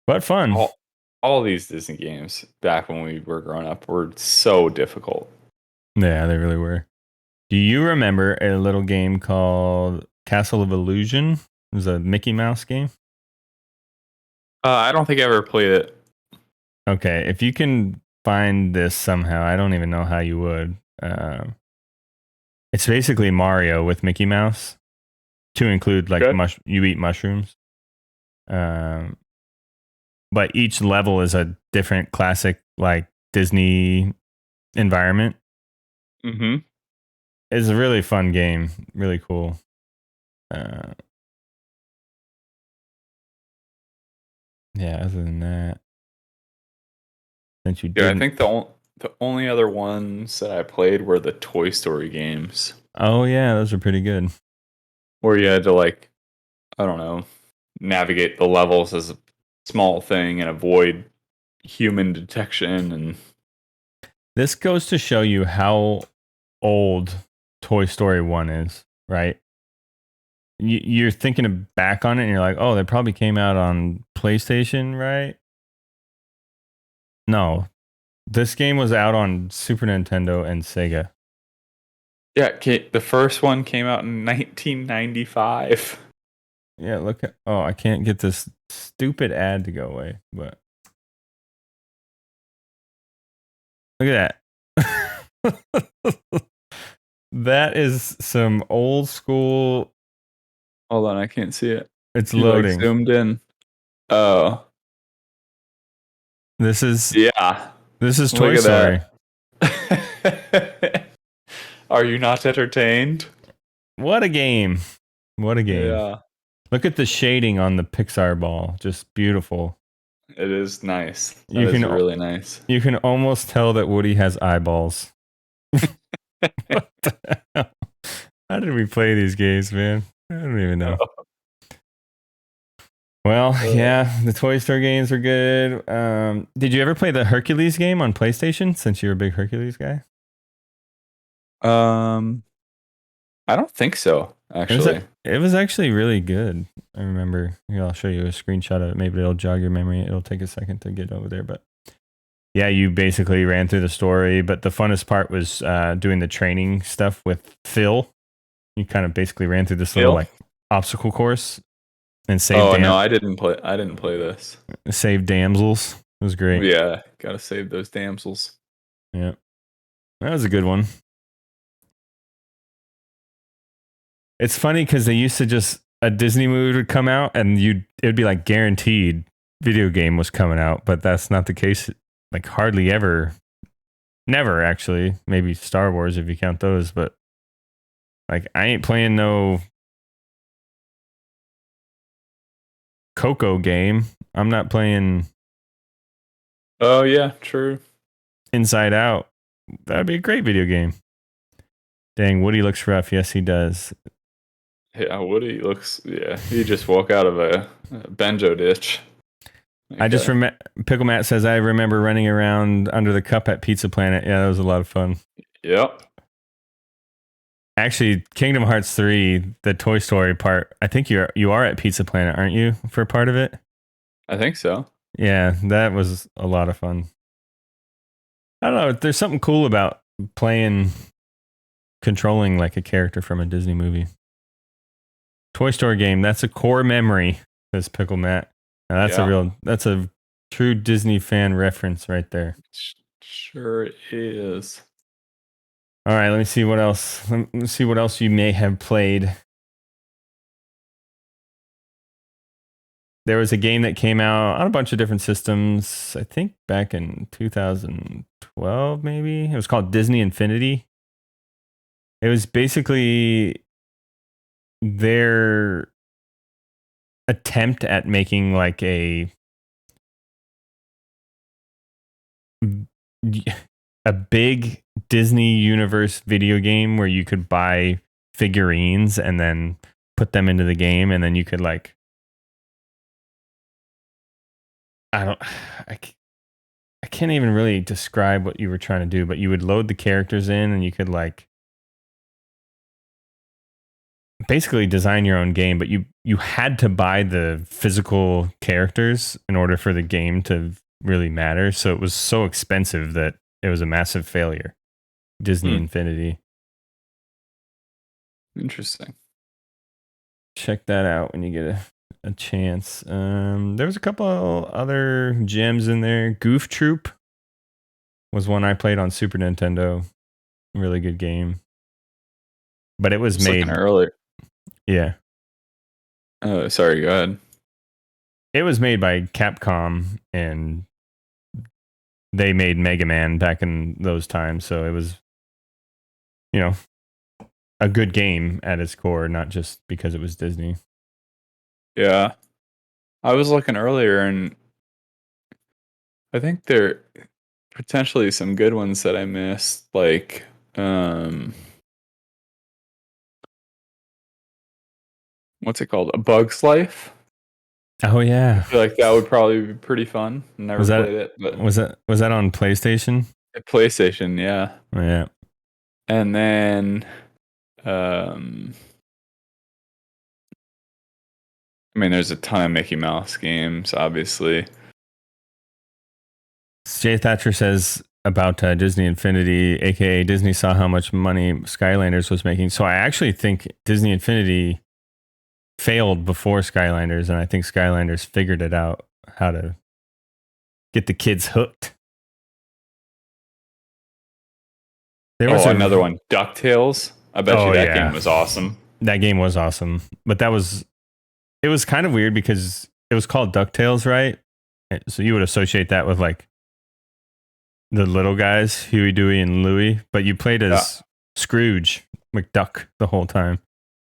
But fun. All these Disney games back when we were growing up were so difficult. Yeah, they really were. Do you remember a little game called Castle of Illusion? It was a Mickey Mouse game. I don't think I ever played it. Okay, if you can find this somehow, I don't even know how you would. It's basically Mario with Mickey Mouse, to include like you eat mushrooms. But each level is a different classic like Disney environment. Mm-hmm. It's a really fun game, really cool. Yeah, other than that, since you didn't... I think the only other ones that I played were the Toy Story games. Oh yeah, those are pretty good. Where you had to like, I don't know, navigate the levels as a small thing and avoid human detection. And this goes to show you how old Toy Story 1 is, right? You're thinking back on it and you're like, oh, they probably came out on PlayStation, right? No. This game was out on Super Nintendo and Sega. Yeah, the first one came out in 1995. Yeah, look at... Oh, I can't get this stupid ad to go away, but... Look at that. That is some old school... Hold on, I can't see it. It's loading. Like zoomed in. Oh. This is... Yeah. This is Toy Story. Are you not entertained? What a game. What a game. Yeah. Look at the shading on the Pixar ball. Just beautiful. It is nice. That is really nice. You can almost tell that Woody has eyeballs. What the hell? How did we play these games, man? I don't even know. Well, yeah, the Toy Story games are good. Did you ever play the Hercules game on PlayStation, since you're a big Hercules guy? I don't think so, actually. It was actually really good. I remember. Here, I'll show you a screenshot of it. Maybe it'll jog your memory. It'll take a second to get over there, but yeah, you basically ran through the story, but the funnest part was doing the training stuff with Phil. You kind of basically ran through this little like obstacle course and saved. Oh no, I didn't play this. Save damsels. It was great. Yeah, gotta save those damsels. Yeah, that was a good one. It's funny because they used to just... A Disney movie would come out and it'd be like guaranteed video game was coming out, but that's not the case. Like hardly ever. Never, actually. Maybe Star Wars if you count those, but like I ain't playing no Coco game. I'm not playing... Oh yeah, true. Inside Out. That'd be a great video game. Dang, Woody looks rough. Yes, he does. Yeah, Woody looks... Yeah, he just walked out of a banjo ditch. Okay. I just remember... Pickle Matt says, I remember running around under the cup at Pizza Planet. Yeah, that was a lot of fun. Yep. Actually, Kingdom Hearts 3, the Toy Story part, I think you are at Pizza Planet, aren't you, for part of it? I think so. Yeah, that was a lot of fun. I don't know. There's something cool about playing controlling like a character from a Disney movie. Toy Story game, that's a core memory, says Pickle Matt. Now that's a true Disney fan reference right there. Sure is. All right, let me see what else. Let me see what else you may have played. There was a game that came out on a bunch of different systems, I think back in 2012, maybe. It was called Disney Infinity. It was basically their attempt at making like a big Disney universe video game where you could buy figurines and then put them into the game, and then you could like I can't even really describe what you were trying to do, but you would load the characters in and you could like basically design your own game, but you had to buy the physical characters in order for the game to really matter. So it was so expensive that it was a massive failure. Disney Infinity. Interesting. Check that out when you get a chance. There was a couple other gems in there. Goof Troop was one I played on Super Nintendo. Really good game. But it was made earlier. Yeah. Oh, sorry, go ahead. It was made by Capcom, and they made Mega Man back in those times, so it was, you know, a good game at its core, not just because it was Disney. Yeah. I was looking earlier, and I think there are potentially some good ones that I missed, like what's it called? A Bug's Life. Oh yeah. I feel like that would probably be pretty fun. Never played it, but was that on PlayStation? PlayStation, yeah. Oh, yeah. And then I mean, there's a ton of Mickey Mouse games, obviously. Jay Thatcher says about Disney Infinity, aka Disney saw how much money Skylanders was making. So I actually think Disney Infinity failed before Skylanders, and I think Skylanders figured it out how to get the kids hooked. There was another one, DuckTales. I bet you that game was awesome. That game was awesome, but it was kind of weird because it was called DuckTales, right? So you would associate that with like the little guys, Huey, Dewey, and Louie, but you played as Scrooge McDuck the whole time.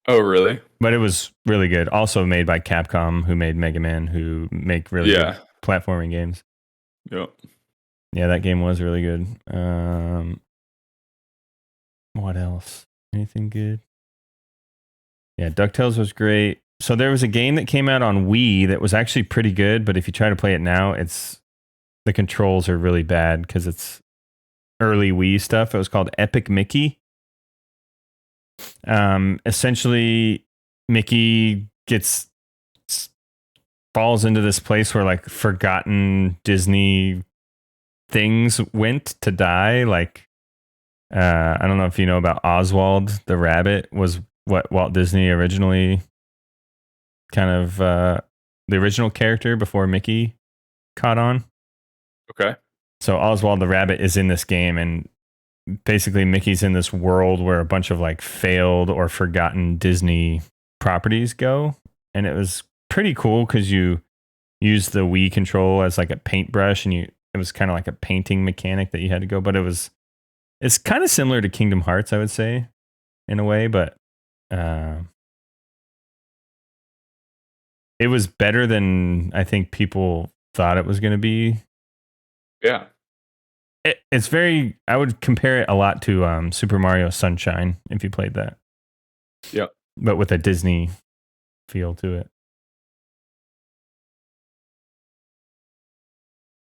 Oh, really? But it was really good. Also made by Capcom, who made Mega Man, who make really good platforming games. Yep. Yeah, that game was really good. What else? Anything good? Yeah, DuckTales was great. So there was a game that came out on Wii that was actually pretty good, but if you try to play it now, the controls are really bad because it's early Wii stuff. It was called Epic Mickey. Essentially, Mickey falls into this place where like forgotten Disney things went to die. Like, I don't know if you know about Oswald the rabbit was what Walt Disney originally kind of the original character before Mickey caught on. Okay. So Oswald the rabbit is in this game, and basically Mickey's in this world where a bunch of like failed or forgotten Disney properties go. And it was pretty cool because you use the Wii control as like a paintbrush, and it was kind of like a painting mechanic that you had to go, but it's kind of similar to Kingdom Hearts, I would say, in a way, but it was better than I think people thought it was going to be. Yeah. It's very, I would compare it a lot to Super Mario Sunshine if you played that. Yeah. But with a Disney feel to it.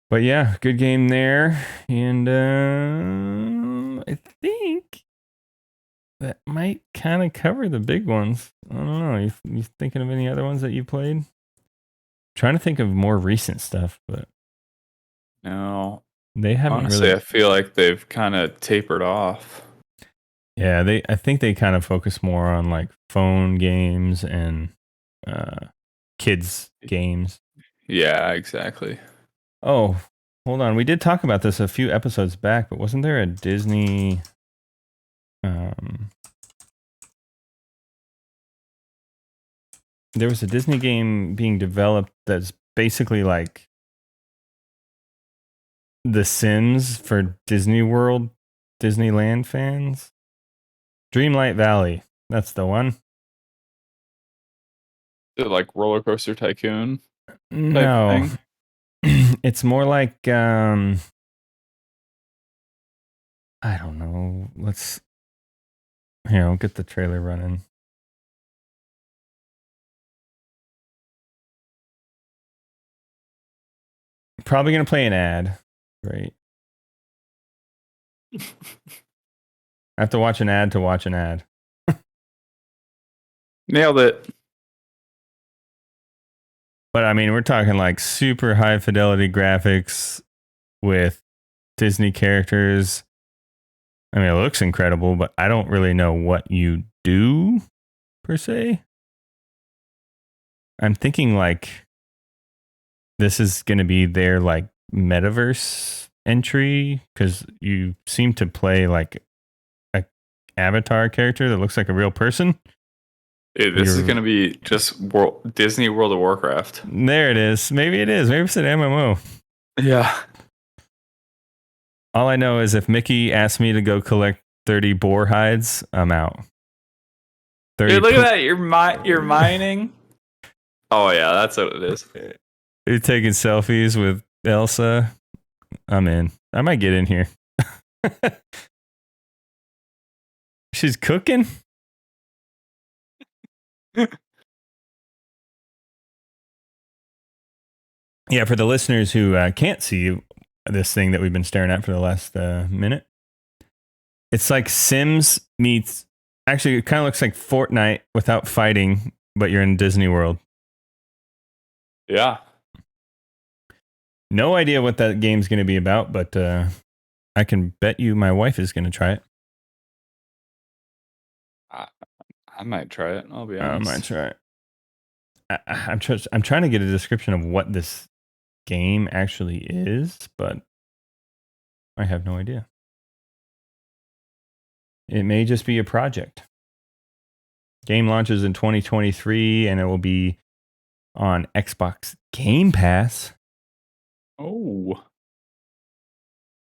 But yeah, good game there. And I think that might kind of cover the big ones. I don't know. You thinking of any other ones that you played? Trying to think of more recent stuff, but no. They haven't honestly, really. I feel like they've kind of tapered off. Yeah, I think they kind of focus more on like phone games and kids games. Yeah, exactly. Oh, hold on. We did talk about this a few episodes back, but wasn't there a Disney there was a Disney game being developed that's basically like The Sims for Disney World, Disneyland fans? Dreamlight Valley. That's the one. Is it like Roller Coaster Tycoon type No. thing? It's more like I don't know. I'll get the trailer running. Probably gonna play an ad. Great. I have to watch an ad to watch an ad. Nailed it. But I mean, we're talking like super high fidelity graphics with Disney characters. I mean, it looks incredible, but I don't really know what you do per se. I'm thinking like this is going to be their like metaverse entry because you seem to play like a avatar character that looks like a real person. Hey, this is going to be just Disney World of Warcraft. There it is. Maybe it is. Maybe it's an MMO. Yeah. All I know is if Mickey asks me to go collect 30 boar hides, I'm out. Dude, look at that. You're mining. Oh, yeah. That's what it is. You're taking selfies with Elsa. I'm in. I might get in here. She's cooking? Yeah, for the listeners who can't see this thing that we've been staring at for the last minute, it's like Sims meets. Actually, it kind of looks like Fortnite without fighting, but you're in Disney World. Yeah. No idea what that game's going to be about, but I can bet you my wife is going to try it. I might try it. I'll be honest. I might try it. I'm trying to get a description of what this game actually is, but I have no idea. It may just be a project. Game launches in 2023 and it will be on Xbox Game Pass. Oh.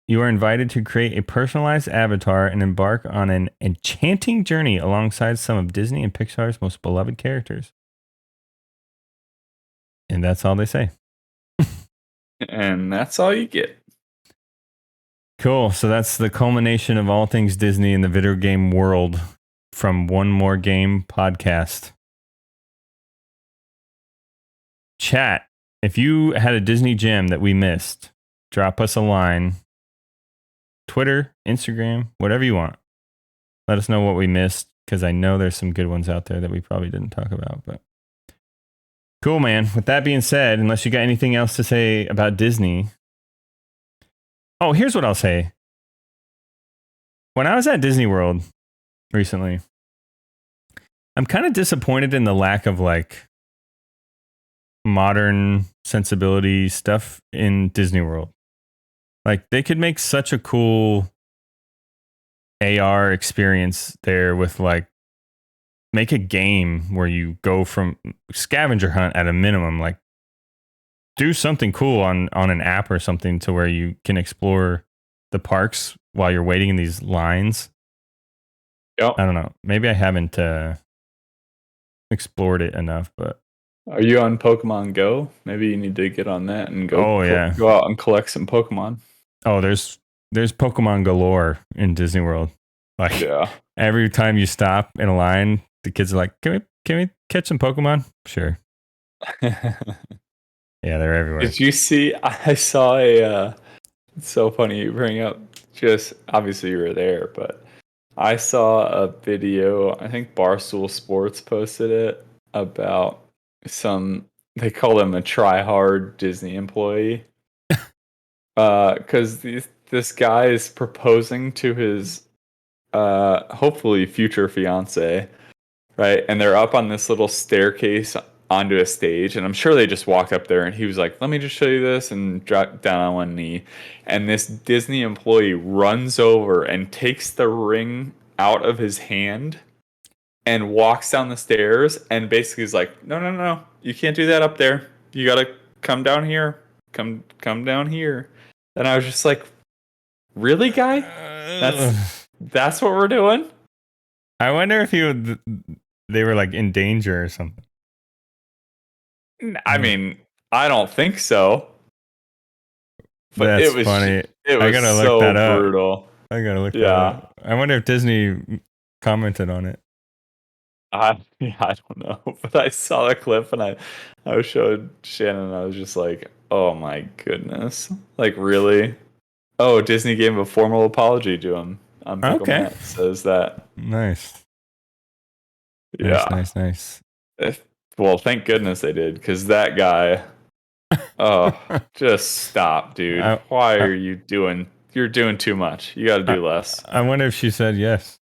You are invited to create a personalized avatar and embark on an enchanting journey alongside some of Disney and Pixar's most beloved characters. And that's all they say. And that's all you get. Cool. So that's the culmination of all things Disney in the video game world from One More Game podcast. Chat, if you had a Disney gem that we missed, drop us a line. Twitter, Instagram, whatever you want. Let us know what we missed because I know there's some good ones out there that we probably didn't talk about. But cool, man. With that being said, unless you got anything else to say about Disney. Oh, here's what I'll say. When I was at Disney World recently, I'm kind of disappointed in the lack of like modern sensibility stuff in Disney World. Like they could make such a cool AR experience there with like make a game where you go from scavenger hunt at a minimum, like do something cool on an app or something to where you can explore the parks while you're waiting in these lines. Yep. I don't know. Maybe I haven't explored it enough, but are you on Pokemon Go? Maybe you need to get on that and go. Go out and collect some Pokemon. Oh, there's Pokemon galore in Disney World. Like every time you stop in a line, the kids are like, "Can we catch some Pokemon?" Sure. Yeah, they're everywhere. Did you see? I saw a. It's so funny you bring up. Just obviously you were there, but I saw a video. I think Barstool Sports posted it about some. They call him a try-hard Disney employee. Because this guy is proposing to his hopefully future fiance, right? And they're up on this little staircase onto a stage, and I'm sure they just walked up there and he was like, "Let me just show you this," and dropped down on one knee. And this Disney employee runs over and takes the ring out of his hand and walks down the stairs and basically is like, "No, no, no. You can't do that up there. You got to come down here. Come down here." And I was just like, "Really, guy? That's what we're doing?" I wonder if they were like in danger or something. I mean, I don't think so. But that's funny. I gotta look that up. Brutal. I gotta look that up. I wonder if Disney commented on it. I don't know. But I saw the clip and I showed Shannon and I was just like, oh my goodness. Like, really? Oh, Disney gave a formal apology to him. Okay. Matt says that. Nice. Yeah. Nice. Well, thank goodness they did, because that guy. Oh, just stop, dude. Why are you doing? You're doing too much. You got to do less. I wonder if she said yes.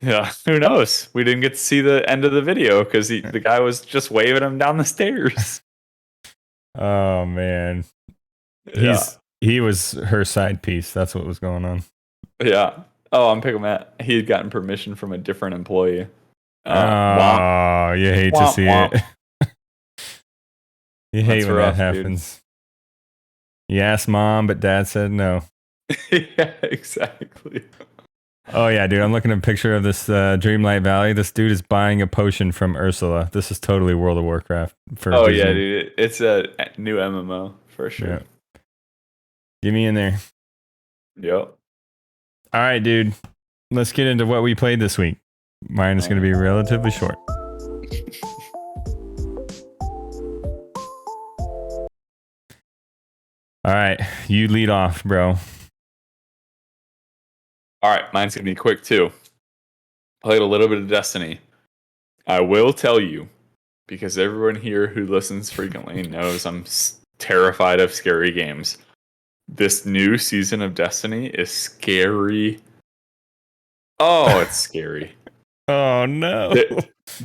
Yeah, who knows? We didn't get to see the end of the video because the guy was just waving him down the stairs. Oh man, he was her side piece. That's what was going on. Yeah. Oh, I'm Pickle Matt. He had gotten permission from a different employee. You hate to see it. You hate when that happens. Dude. You asked mom, but dad said no. Yeah, exactly. Oh yeah, dude. I'm looking at a picture of this Dreamlight Valley. This dude is buying a potion from Ursula. This is totally World of Warcraft. Oh Disney. Yeah, dude. It's a new MMO for sure. Yeah. Get me in there. Yep. All right, dude. Let's get into what we played this week. Mine is going to be relatively short. All right, you lead off, bro. All right, mine's going to be quick too. Played a little bit of Destiny. I will tell you, because everyone here who listens frequently knows I'm terrified of scary games. This new season of Destiny is scary. Oh, it's scary. Oh, no.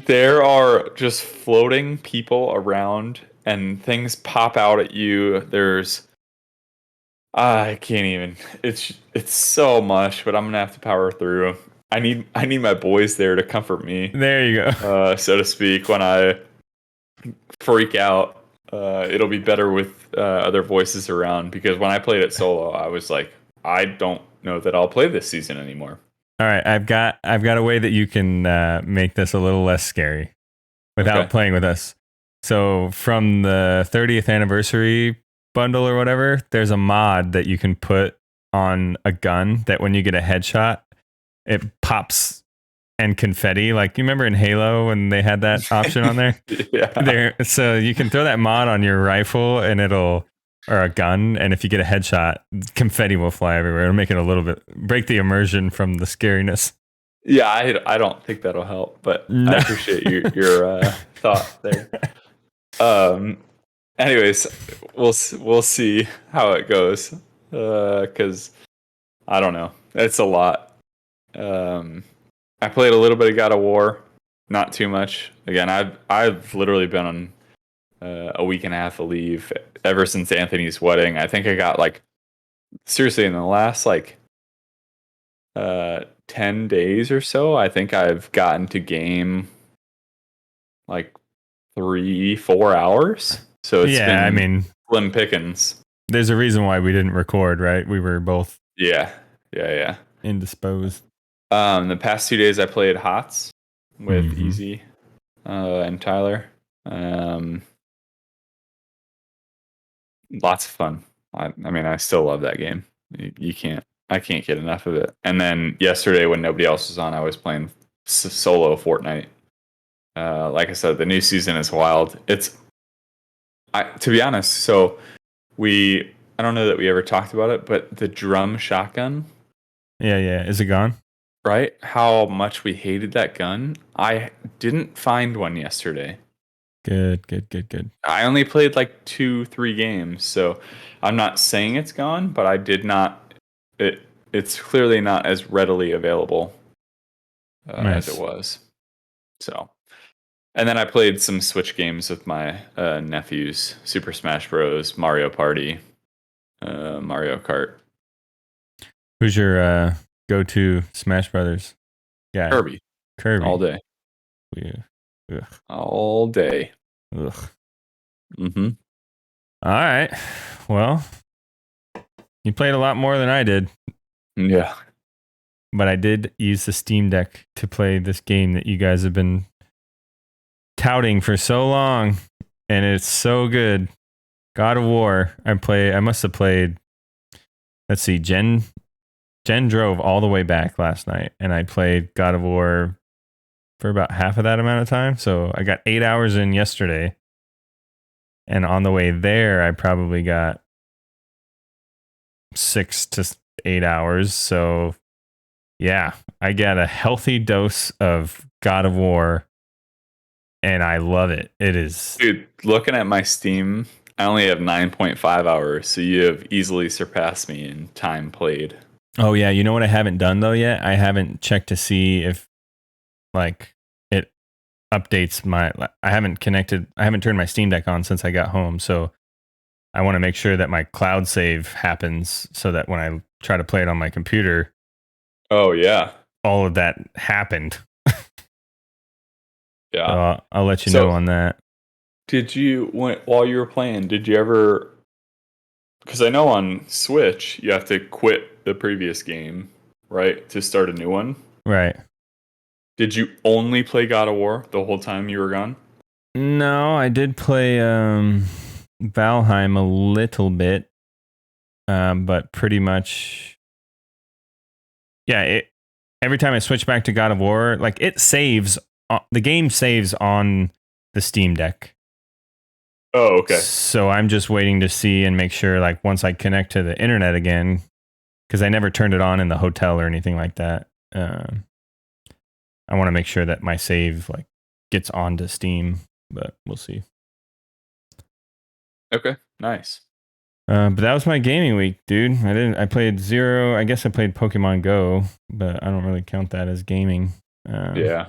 There are just floating people around and things pop out at you. There's... I can't even. It's so much, but I'm going to have to power through. I need my boys there to comfort me. There you go. So to speak, when I freak out. It'll be better with other voices around, because when I played it solo, I was like, I don't know that I'll play this season anymore. All right, I've got a way that you can make this a little less scary without playing with us. So from the 30th anniversary bundle or whatever, there's a mod that you can put on a gun that when you get a headshot, it pops and confetti. Like, you remember in Halo when they had that option on there? Yeah. So you can throw that mod on your rifle and or a gun, and if you get a headshot, confetti will fly everywhere. It'll make it a little bit, break the immersion from the scariness. Yeah, I don't think that'll help, but no. I appreciate your thought there. Anyways, we'll see how it goes, because I don't know. It's a lot. I played a little bit of God of War, not too much. Again, I've literally been on a week and a half of leave ever since Anthony's wedding. I think I got, like, seriously, in the last 10 days or so, I think I've gotten to game like 3-4 hours. So it's been slim pickings. There's a reason why we didn't record, right? We were both indisposed. The past 2 days I played HOTS with Easy and Tyler. Lots of fun. I mean, I still love that game. I can't get enough of it. And then yesterday, when nobody else was on, I was playing solo Fortnite. Like I said, the new season is wild. To be honest, so I don't know that we ever talked about it, but the drum shotgun. Yeah. Is it gone? Right? How much we hated that gun. I didn't find one yesterday. Good. I only played like 2-3 games, so I'm not saying it's gone, but I did not. It's clearly not as readily available as it was. So, and then I played some Switch games with my nephews: Super Smash Bros., Mario Party, Mario Kart. Who's your go-to Smash Brothers guy? Kirby. All day. Yeah. Ugh. All day. Ugh. Mm-hmm. All right. Well, you played a lot more than I did. Yeah. But I did use the Steam Deck to play this game that you guys have been touting for so long, and it's so good. God of War. I must have played. Let's see. Jen drove all the way back last night, and I played God of War for about half of that amount of time. So I got 8 hours in yesterday, and on the way there, I probably got 6 to 8 hours. So yeah, I got a healthy dose of God of War, and I love it. It is. Dude, looking at my Steam, I only have 9.5 hours, so you have easily surpassed me in time played. Oh yeah, you know what I haven't done though yet? I haven't checked to see if like it updates I haven't turned my Steam Deck on since I got home, so I want to make sure that my cloud save happens so that when I try to play it on my computer, oh yeah, all of that happened. Yeah. So I'll let you know on that. Did you, while you were playing, did you ever, because I know on Switch you have to quit the previous game, right, to start a new one? Right. Did you only play God of War the whole time you were gone? No, I did play Valheim a little bit, but pretty much, yeah. Every time I switch back to God of War, like it saves, the game saves on the Steam Deck. Oh, okay. So I'm just waiting to see and make sure, like once I connect to the internet again, because I never turned it on in the hotel or anything like that. I want to make sure that my save like gets onto Steam, but we'll see. Okay, nice. But that was my gaming week, dude. I played Zero. I guess I played Pokemon Go, but I don't really count that as gaming. Yeah.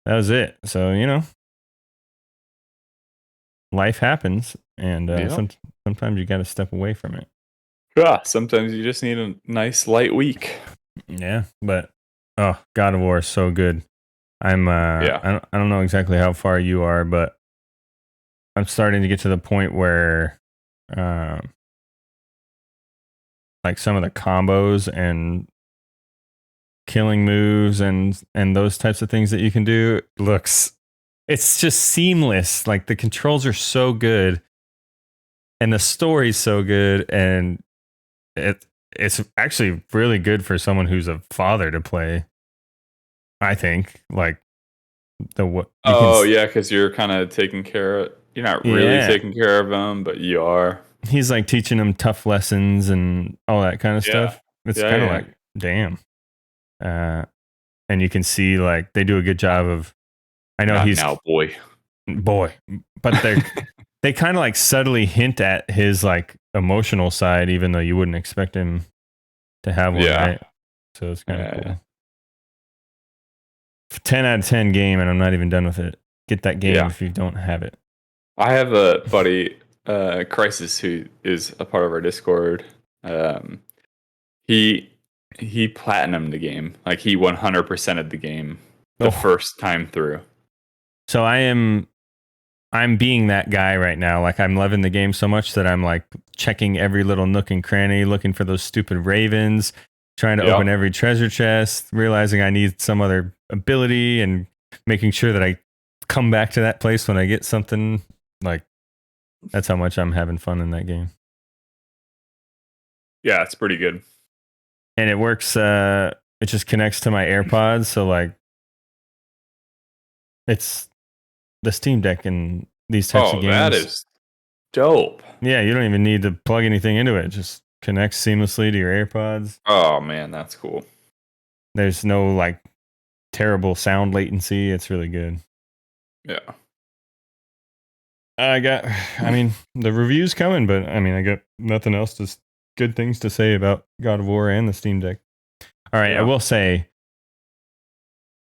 That was it. So, life happens, and sometimes you got to step away from it. Yeah, sometimes you just need a nice light week. Yeah, but God of War is so good. I don't know exactly how far you are, but I'm starting to get to the point where like some of the combos and killing moves and those types of things that you can do it's just seamless. Like the controls are so good and the story's so good, and it's actually really good for someone who's a father to play, I think. Like because you're kind of taking care of, you're not really taking care of him, but you are. He's like teaching him tough lessons and all that kind of stuff. It's kind of like, damn. And you can see like they do a good job of, I know he's now boy, but they kind of like subtly hint at his like emotional side, even though you wouldn't expect him to have one, right? So it's kind of cool. 10 out of 10 game, and I'm not even done with it. Get that game if you don't have it. I have a buddy, Crisis, who is a part of our Discord. He platinumed the game. Like he 100%ed the game the first time through. So I'm being that guy right now. Like I'm loving the game so much that I'm like checking every little nook and cranny, looking for those stupid ravens, trying to open every treasure chest, realizing I need some other ability, and making sure that I come back to that place when I get something. Like that's how much I'm having fun in that game. Yeah, it's pretty good. And it works, it just connects to my AirPods, so like it's the Steam Deck and these types of games. That is dope. Yeah, you don't even need to plug anything into it. It just connects seamlessly to your AirPods. Oh man, that's cool. There's no like terrible sound latency. It's really good. Yeah. The review's coming, but I got nothing else, just good things to say about God of War and the Steam Deck. All right, I will say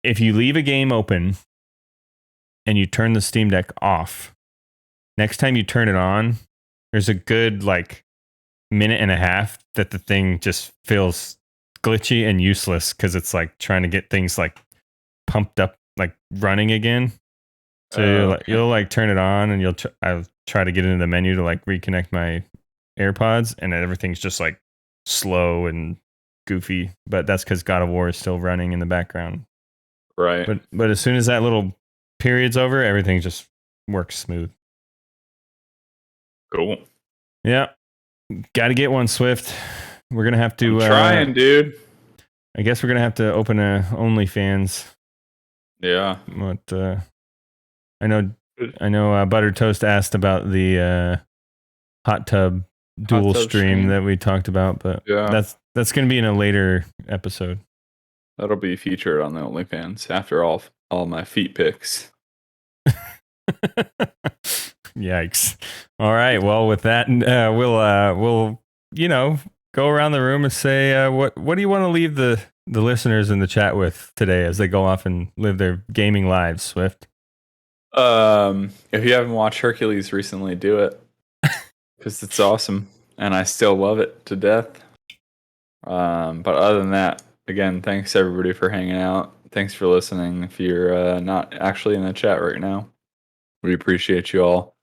if you leave a game open and you turn the Steam Deck off, next time you turn it on, there's a good like minute and a half that the thing just feels glitchy and useless because it's like trying to get things like pumped up, like running again. So you'll like turn it on and I'll try to get into the menu to like reconnect my AirPods, and everything's just like slow and goofy. But that's because God of War is still running in the background. Right. But as soon as that little period's over, everything just works smooth. Cool. Yeah. Got to get one, Swift. We're going to have to... I'm trying, dude. I guess we're going to have to open a OnlyFans. Yeah. But I know Butter Toast asked about the hot tub dual stream that we talked about, but that's going to be in a later episode. That'll be featured on the OnlyFans after all my feet pics. Yikes. All right. Well, with that, we'll go around the room and say what do you want to leave the listeners in the chat with today as they go off and live their gaming lives, Swift? If you haven't watched Hercules recently, do it because it's awesome and I still love it to death. But other than that, again, thanks everybody for hanging out. Thanks for listening. If you're not actually in the chat right now, we appreciate you all.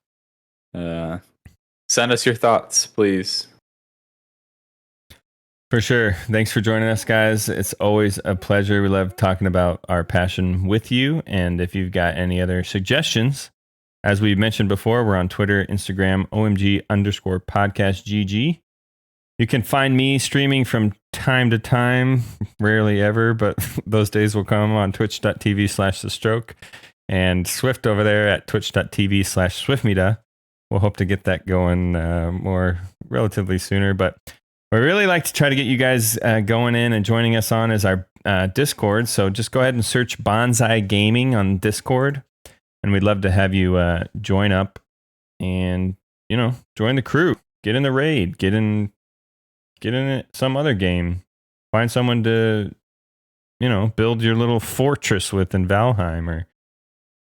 Send us your thoughts, please. For sure. Thanks for joining us, guys. It's always a pleasure. We love talking about our passion with you. And if you've got any other suggestions, as we mentioned before, we're on Twitter, Instagram, OMG_podcastGG. You can find me streaming from time to time, rarely ever, but those days will come on twitch.tv/theStroke, and Swift over there at twitch.tv/Swiftmida. We'll hope to get that going more relatively sooner, but we really like to try to get you guys going in and joining us on as our Discord. So just go ahead and search Bonsai Gaming on Discord, and we'd love to have you join up and, join the crew, get in the raid, get in some other game, find someone to, build your little fortress with in Valheim or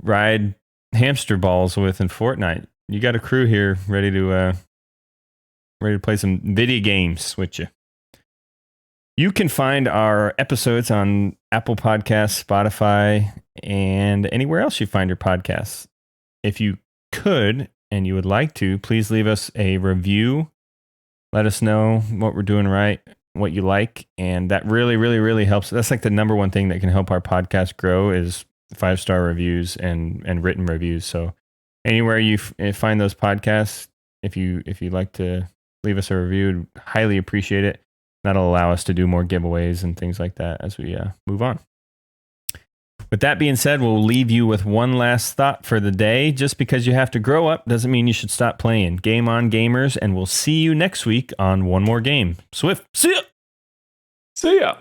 ride hamster balls with in Fortnite. You got a crew here ready to play some video games with you. You can find our episodes on Apple Podcasts, Spotify, and anywhere else you find your podcasts. If you could and you would like to, please leave us a review. Let us know what we're doing right, what you like, and that really, really, really helps. That's like the number one thing that can help our podcast grow is 5-star reviews and written reviews. So anywhere you find those podcasts, if you'd like to leave us a review, highly appreciate it. That'll allow us to do more giveaways and things like that as we move on. With that being said, we'll leave you with one last thought for the day. Just because you have to grow up doesn't mean you should stop playing. Game on, gamers, and we'll see you next week on One More Game. Swift, see ya! See ya!